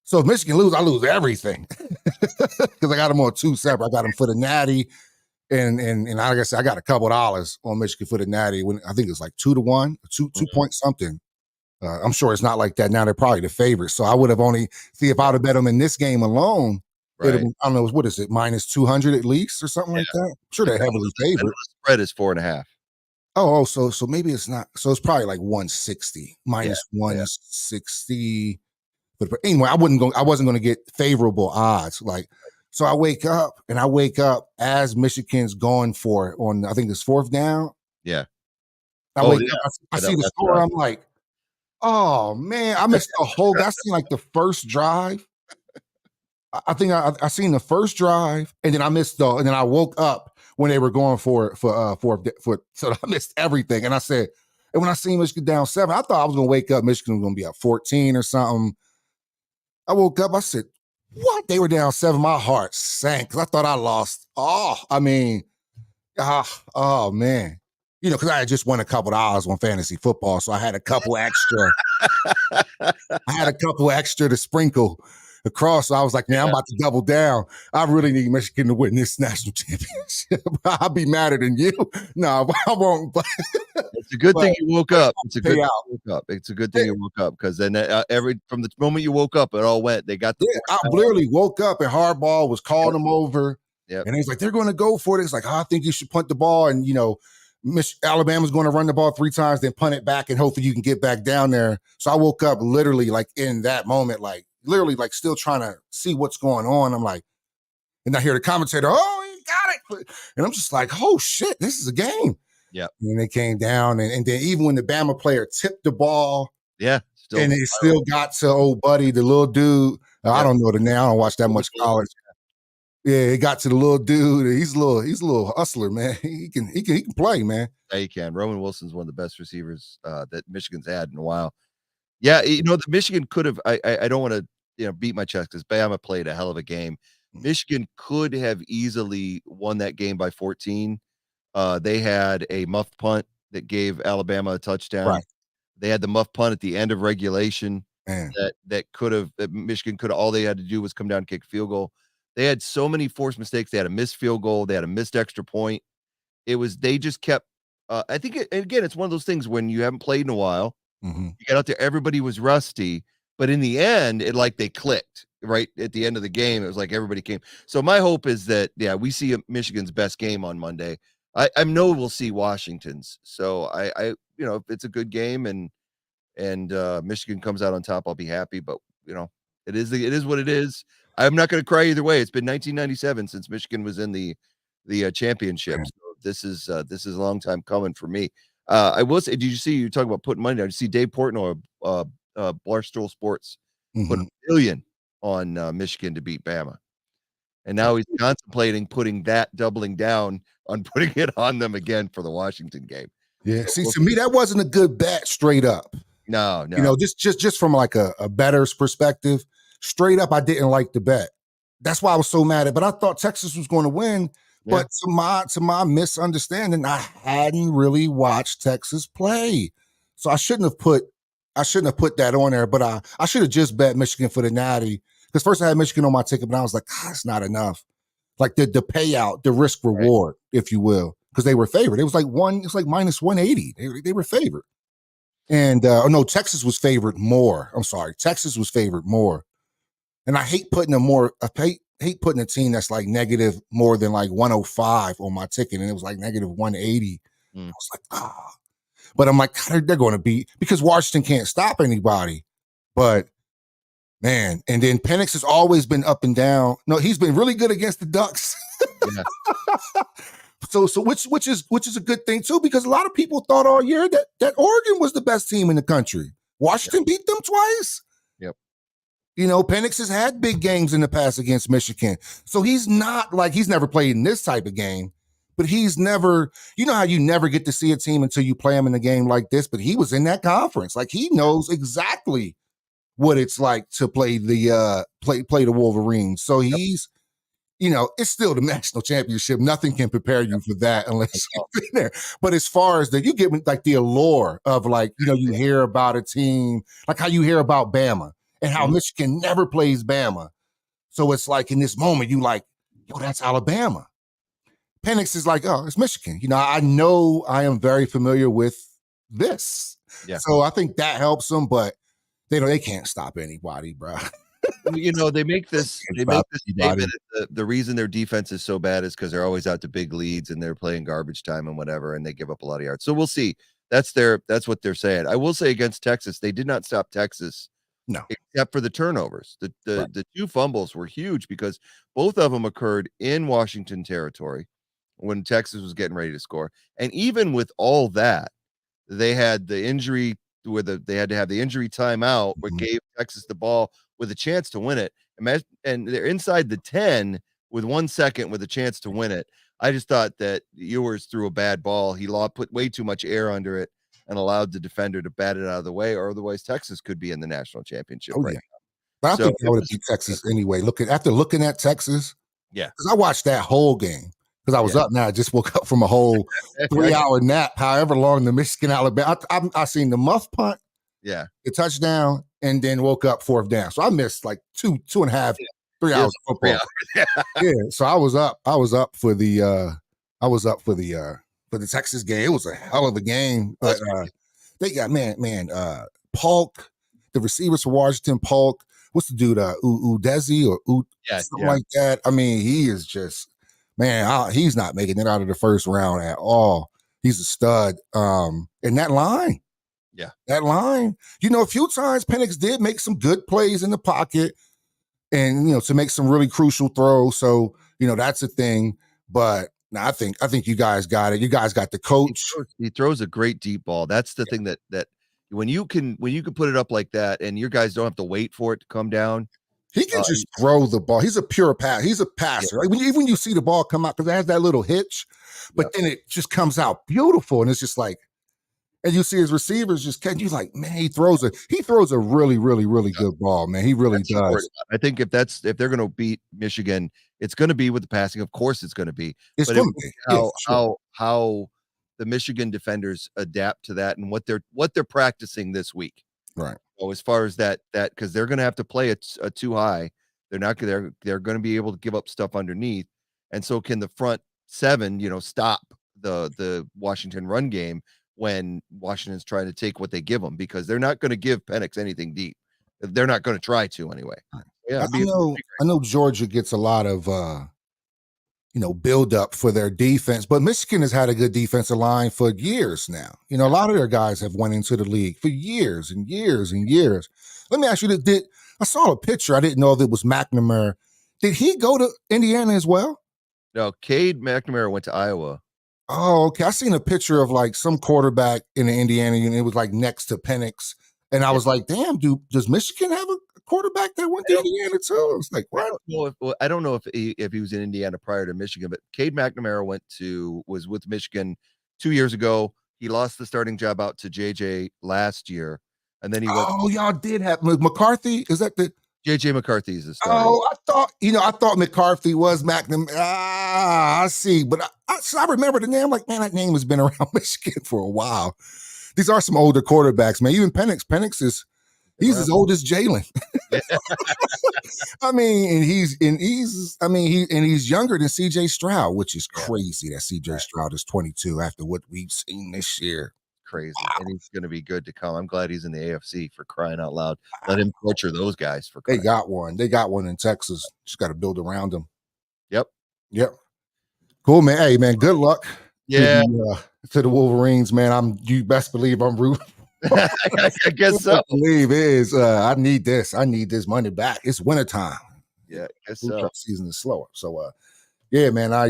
So if Michigan lose, I lose everything because I got them on 2 separate. I got them for the Natty, and like I said, I got a couple dollars on Michigan for the Natty. When I think it's like 2-1, two Mhm. point something. I'm sure it's not like that now. They're probably the favorites. So I would have only if I would have bet them in this game alone. It'd have Right. been, I don't know, what is it, minus 200 at least or something Yeah. like that? I'm sure I they're heavily I know favored. the spread is 4.5. So maybe it's not. So it's probably like 160 Yeah. minus Yeah. 160. But anyway, I wasn't going to get favorable odds. Like, so I wake up as Michigan's going for it on, I think it's 4th down. Yeah. I Oh, wake yeah. up, I Yeah, see the that's score. what I'm like, oh man, I missed the whole. I seen like the first drive. I think I seen the first drive, and then and then I woke up when they were going for so I missed everything. And I said, and when I seen Michigan down 7, I thought I was gonna wake up, Michigan was gonna be up 14 or something. I woke up, I said, what? They were down 7. My heart sank because I thought I lost. Oh man. You know, because I had just won a couple dollars on fantasy football, so I had a couple extra. I had a couple extra to sprinkle across. So I was like, man, I'm about to double down. I really need Michigan to win this national championship. I'll be madder than you. No, I won't. But, It's a good but thing you woke up. It's a good pay thing out. you woke up. It's a good thing you woke up because then from the moment you woke up, it all went. They got the Yeah, I literally woke up and Hardball was calling them over. Yep. And he's like, they're going to go for it. It's like, I think you should punt the ball. And, Alabama's going to run the ball 3 times, then punt it back, and hopefully you can get back down there. So I woke up literally like in that moment, like literally like still trying to see what's going on. I'm like, and I hear the commentator, oh, he got it. And I'm just like, oh shit, this is a game. Yep. And they came down. And then even when the Bama player tipped the ball, Yeah. and it still got to old buddy, the little dude. I don't know the name. I don't watch that much college. Yeah, it got to the little dude. He's a little hustler, man. He can play, man. Yeah, he can. Roman Wilson's one of the best receivers that Michigan's had in a while. Yeah, the Michigan could have. I don't want to beat my chest because Bama played a hell of a game. Michigan could have easily won that game by 14. They had a muffed punt that gave Alabama a touchdown. Right. They had the muff punt at the end of regulation Man. that Michigan could have, all they had to do was come down and kick a field goal. They had so many forced mistakes. They had a missed field goal. They had a missed extra point. They just kept, I think, and again, it's one of those things when you haven't played in a while, you got out there, everybody was rusty, but in the end, they clicked right at the end of the game. It was like everybody came. So my hope is that, we see Michigan's best game on Monday. I know we'll see Washington's. So if it's a good game and Michigan comes out on top, I'll be happy. But it is what it is. I'm not going to cry either way. It's been 1997 since Michigan was in the championship. So this is a long time coming for me. I will say, did you see you talking about putting money down? Did you see Dave Portnoy, Barstool Sports, put $1 billion on Michigan to beat Bama, and now he's contemplating doubling down on putting it on them again for the Washington game. Yeah. See, to me, that wasn't a good bet straight up. No. Just from like a bettor's perspective, straight up, I didn't like the bet. That's why I was so mad at. But I thought Texas was going to win. Yeah. But to my misunderstanding, I hadn't really watched Texas play. So I shouldn't have put that on there, but I should have just bet Michigan for the Natty. Because first I had Michigan on my ticket, but I was like, that's not enough. Like the payout, the risk Right. reward, if you will, because they were favored. It was like minus 180. They were favored. And no, Texas was favored more. I'm sorry, Texas was favored more. And I hate putting hate putting a team that's like negative more than like 105 on my ticket, and it was like negative 180. I Mm. was like, but I'm like, God, they're going to beat because Washington can't stop anybody. But man, and then Penix has always been up and down. No, he's been really good against the Ducks. Yeah. So which is a good thing too, because a lot of people thought all year that Oregon was the best team in the country. Washington beat them twice. Yep. You know, Penix has had big games in the past against Michigan. So he's not like he's never played in this type of game, but he's never, you know how you never get to see a team until you play him in a game like this, but he was in that conference. Like he knows exactly what it's like to play the play the Wolverines. So he's, you know, it's still the national championship. Nothing can prepare you for that unless you've been there. But as far as you get like the allure of like, you know, you hear about a team, like how you hear about Bama and how Michigan never plays Bama. So it's like in this moment, you like, yo, that's Alabama. Penix is like, oh, it's Michigan. You know I am very familiar with this. Yeah. So I think that helps them, but they can't stop anybody, bro. You know, they make this statement. The reason their defense is so bad is because they're always out to big leads and they're playing garbage time and whatever, and they give up a lot of yards. So we'll see. That's what they're saying. I will say against Texas, they did not stop Texas. No. Except for the turnovers. Right. The two fumbles were huge because both of them occurred in Washington territory when Texas was getting ready to score. And even with all that, they had the injury where they had to have the injury timeout, what gave Texas the ball with a chance to win it. And they're inside the 10 with 1 second with a chance to win it. I just thought that Ewers threw a bad ball. He put way too much air under it and allowed the defender to bat it out of the way, or otherwise Texas could be in the national championship right now. But I think I would have beat Texas anyway. After looking at Texas, yeah, because I watched that whole game because I was up now. I just woke up from a whole 3-hour nap, however long the Michigan Alabama. I seen the muff punt, the touchdown, and then woke up fourth down. So I missed like 2.5, 3 hours of football. Yeah. So I was up for the Texas game. It was a hell of a game. But they got Polk, the receivers for Washington, Polk. What's the dude? Udezi or something like that. I mean, he is just he's not making it out of the first round at all. He's a stud. And that line. Yeah. That line. You know, a few times Penix did make some good plays in the pocket and, you know, to make some really crucial throws. So, you know, that's a thing. But I think you guys got it. You guys got the coach. He throws a great deep ball. That's the thing that when you can put it up like that and your guys don't have to wait for it to come down. He can just throw the ball. He's a pure pass. He's a passer. Like even when you see the ball come out, because it has that little hitch, but then it just comes out beautiful. And it's just like, and you see his receivers just catch. You're like, man, he throws a really, really, really good ball, man. He really does. I think if they're going to beat Michigan, it's going to be with the passing. Of course, it's going to be. It's going to be how the Michigan defenders adapt to that and what they're practicing this week. Right. So as far as that because they're going to have to play a too high. They're going to be able to give up stuff underneath, and so can the front seven, you know, stop the Washington run game when Washington's trying to take what they give them, because they're not going to give Penix anything deep. They're not going to try to anyway. Yeah, I know Georgia gets a lot of build up for their defense, but Michigan has had a good defensive line for years now. You know, a lot of their guys have went into the league for years and years and years. Let me ask you this: I saw a picture. I didn't know if it was McNamara. Did he go to Indiana as well? No, Cade McNamara went to Iowa. Oh, okay. I seen a picture of like some quarterback in the Indiana unit. It was like next to Penix. And I was like, damn, does Michigan have a quarterback that went to Indiana too? I was like, what? I don't know if he was in Indiana prior to Michigan, but Cade McNamara was with Michigan 2 years ago. He lost the starting job out to JJ last year. And then he went. Oh, y'all did have McCarthy. Is that the JJ McCarthy is the starter. Oh, I thought McCarthy was McNamara. I see. But I remember the name. I'm like, man, that name has been around Michigan for a while. These are some older quarterbacks, man. Even Penix. He's as old as Jalen. I mean, he's younger than CJ Stroud, which is crazy that CJ Stroud is 22 after what we've seen this year. Crazy. And he's going to be good to come. I'm glad he's in the AFC, for crying out loud. Let him torture those guys for crying. They got one in Texas. Just got to build around them. Yep. Cool, man. Hey, man, good luck. Yeah. To the Wolverines, man. You best believe I'm rooting. I guess so. I need this. I need this money back. It's wintertime. Yeah, I guess so. Season is slower. So yeah, man. I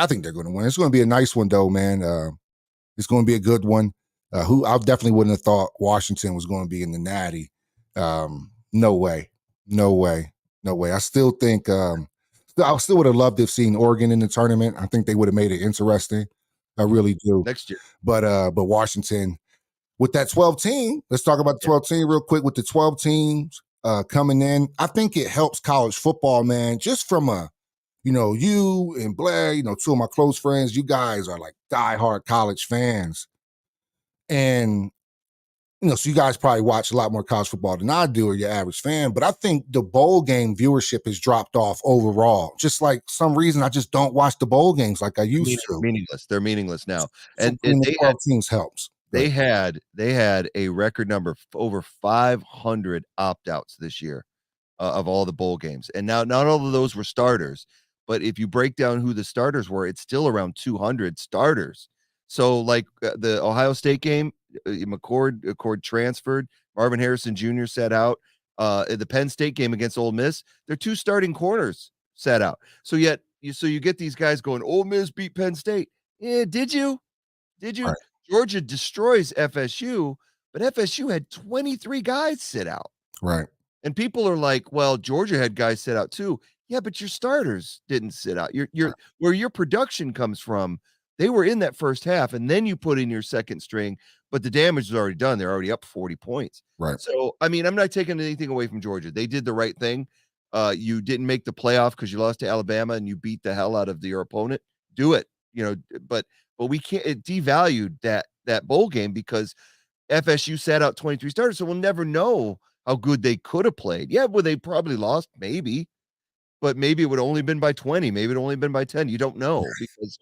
think they're gonna win. It's gonna be a nice one though, man. It's gonna be a good one. I definitely wouldn't have thought Washington was gonna be in the Natty. No way. I still think I still would have loved to have seen Oregon in the tournament. I think they would have made it interesting. I really do. Next year. But Washington, with that 12 team, let's talk about the 12 team real quick. With the 12 teams coming in, I think it helps college football, man. Just from you and Blair, two of my close friends, you guys are like diehard college fans. And, so you guys probably watch a lot more college football than I do, or your average fan. But I think the bowl game viewership has dropped off overall. Just like some reason I just don't watch the bowl games like I used to. Meaningless. They're meaningless now. And the 12 teams helps. They had a record number of over 500 opt-outs this year of all the bowl games. And now not all of those were starters, but if you break down who the starters were, it's still around 200 starters. So like the Ohio State game, McCord transferred, Marvin Harrison Jr. sat out. The Penn State game against Ole Miss, their two starting corners sat out. So you get these guys going, Ole Miss beat Penn State. Yeah, did you? Right. Georgia destroys FSU, but FSU had 23 guys sit out. Right. And people are like, well, Georgia had guys sit out too. Yeah, but your starters didn't sit out. Where your production comes from, they were in that first half, and then you put in your second string, but the damage was already done. They're already up 40 points. Right. So, I mean, I'm not taking anything away from Georgia. They did the right thing. You didn't make the playoff because you lost to Alabama and you beat the hell out of your opponent. Do it, but we can't. It devalued that bowl game because FSU sat out 23 starters, so we'll never know how good they could have played. Yeah, well, they probably lost, maybe, but maybe it would only been by 20, maybe it only been by 10. You don't know because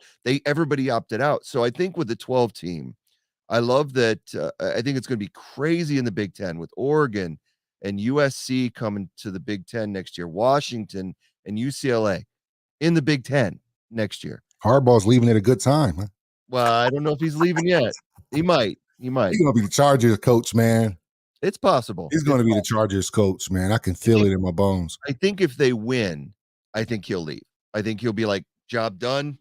everybody opted out. So I think with the 12 team, I love that. I think it's going to be crazy in the Big Ten with Oregon and USC coming to the Big Ten next year, Washington and UCLA in the Big Ten next year. Harbaugh's leaving at a good time. Huh? Well, I don't know if he's leaving yet. He might. He's going to be the Chargers coach, man. It's possible. He's going to be the Chargers coach, man. I can feel it in my bones. I think if they win, I think he'll leave. I think he'll be like, job done.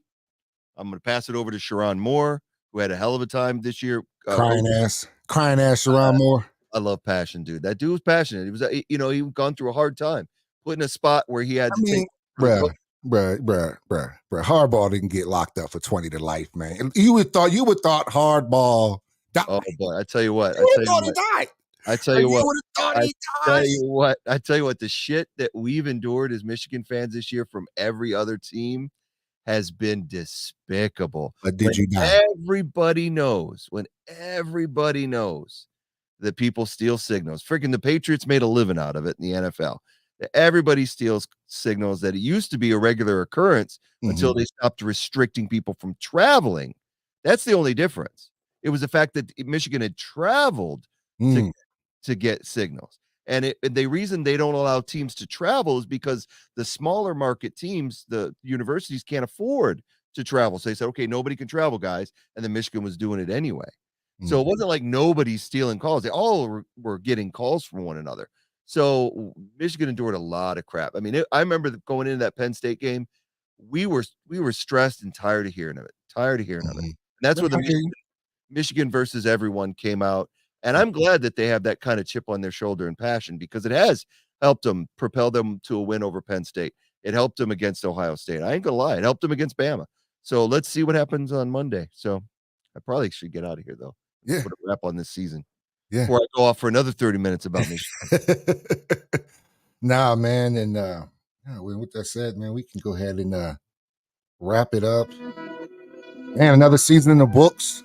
I'm going to pass it over to Sherrone Moore, who had a hell of a time this year. Crying ass Sherrone Moore. I love passion, dude. That dude was passionate. He was, he'd gone through a hard time, put in a spot where he had to take. Bruh. Harbaugh didn't get locked up for 20 to life, man. You would thought Hardball died. Oh boy, I tell you what. I tell you what, the shit that we've endured as Michigan fans this year from every other team has been despicable. But did you die? When everybody knows that people steal signals. Freaking the Patriots made a living out of it in the NFL. Everybody steals signals that it used to be a regular occurrence until they stopped restricting people from traveling. That's the only difference. It was the fact that Michigan had traveled to get signals. And the reason they don't allow teams to travel is because the smaller market teams, the universities can't afford to travel. So they said, okay, nobody can travel, guys. And then Michigan was doing it anyway. So it wasn't like nobody's stealing calls. They all were getting calls from one another. So Michigan endured a lot of crap. I mean, I remember going into that Penn State game, we were stressed and tired of hearing of it. And that's where the Michigan versus everyone came out. And I'm glad that they have that kind of chip on their shoulder and passion because it has helped them propel them to a win over Penn State. It helped them against Ohio State. I ain't gonna lie. It helped them against Bama. So let's see what happens on Monday. So I probably should get out of here though. Yeah. Put a wrap on this season. Yeah. Before I go off for another 30 minutes about me. Nah, man, and yeah, with that said, man, we can go ahead and wrap it up. Man, another season in the books.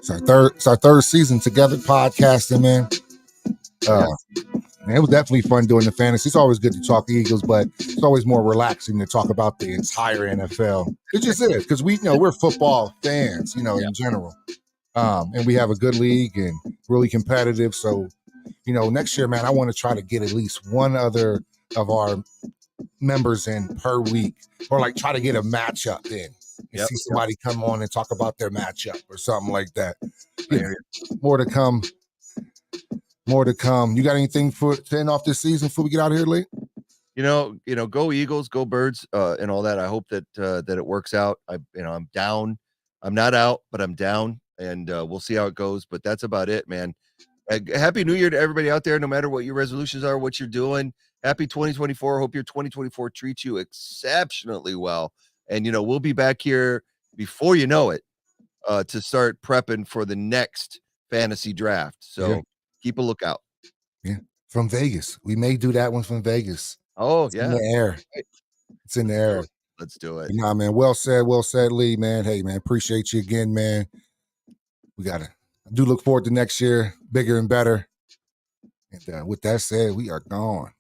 It's our third season together podcasting, man. Yeah. Man, it was definitely fun doing the fantasy. It's always good to talk the Eagles, but it's always more relaxing to talk about the entire NFL. It just is because we're football fans, Yeah. in general, and we have a good league and really competitive. So, next year, man, I want to try to get at least one other of our members in per week, or like try to get a matchup in and Yep, see somebody come on and talk about their matchup or something like that. I hear you. More to come. More to come. You got anything to end off this season before we get out of here, Lee? Go Eagles, go Birds, and all that. I hope that that it works out. I'm down. I'm not out, but I'm down, and we'll see how it goes. But that's about it, man. Happy New Year to everybody out there, no matter what your resolutions are, what you're doing. Happy 2024. Hope your 2024 treats you exceptionally well. And we'll be back here before you know it, to start prepping for the next fantasy draft. So keep a lookout. Yeah. From Vegas. We may do that one from Vegas. Oh, It's yeah. in the air. It's in the air. Let's do it. Nah, man. Well said, Lee, man. Hey, man, appreciate you again, man. I do look forward to next year, bigger and better. And with that said, we are gone.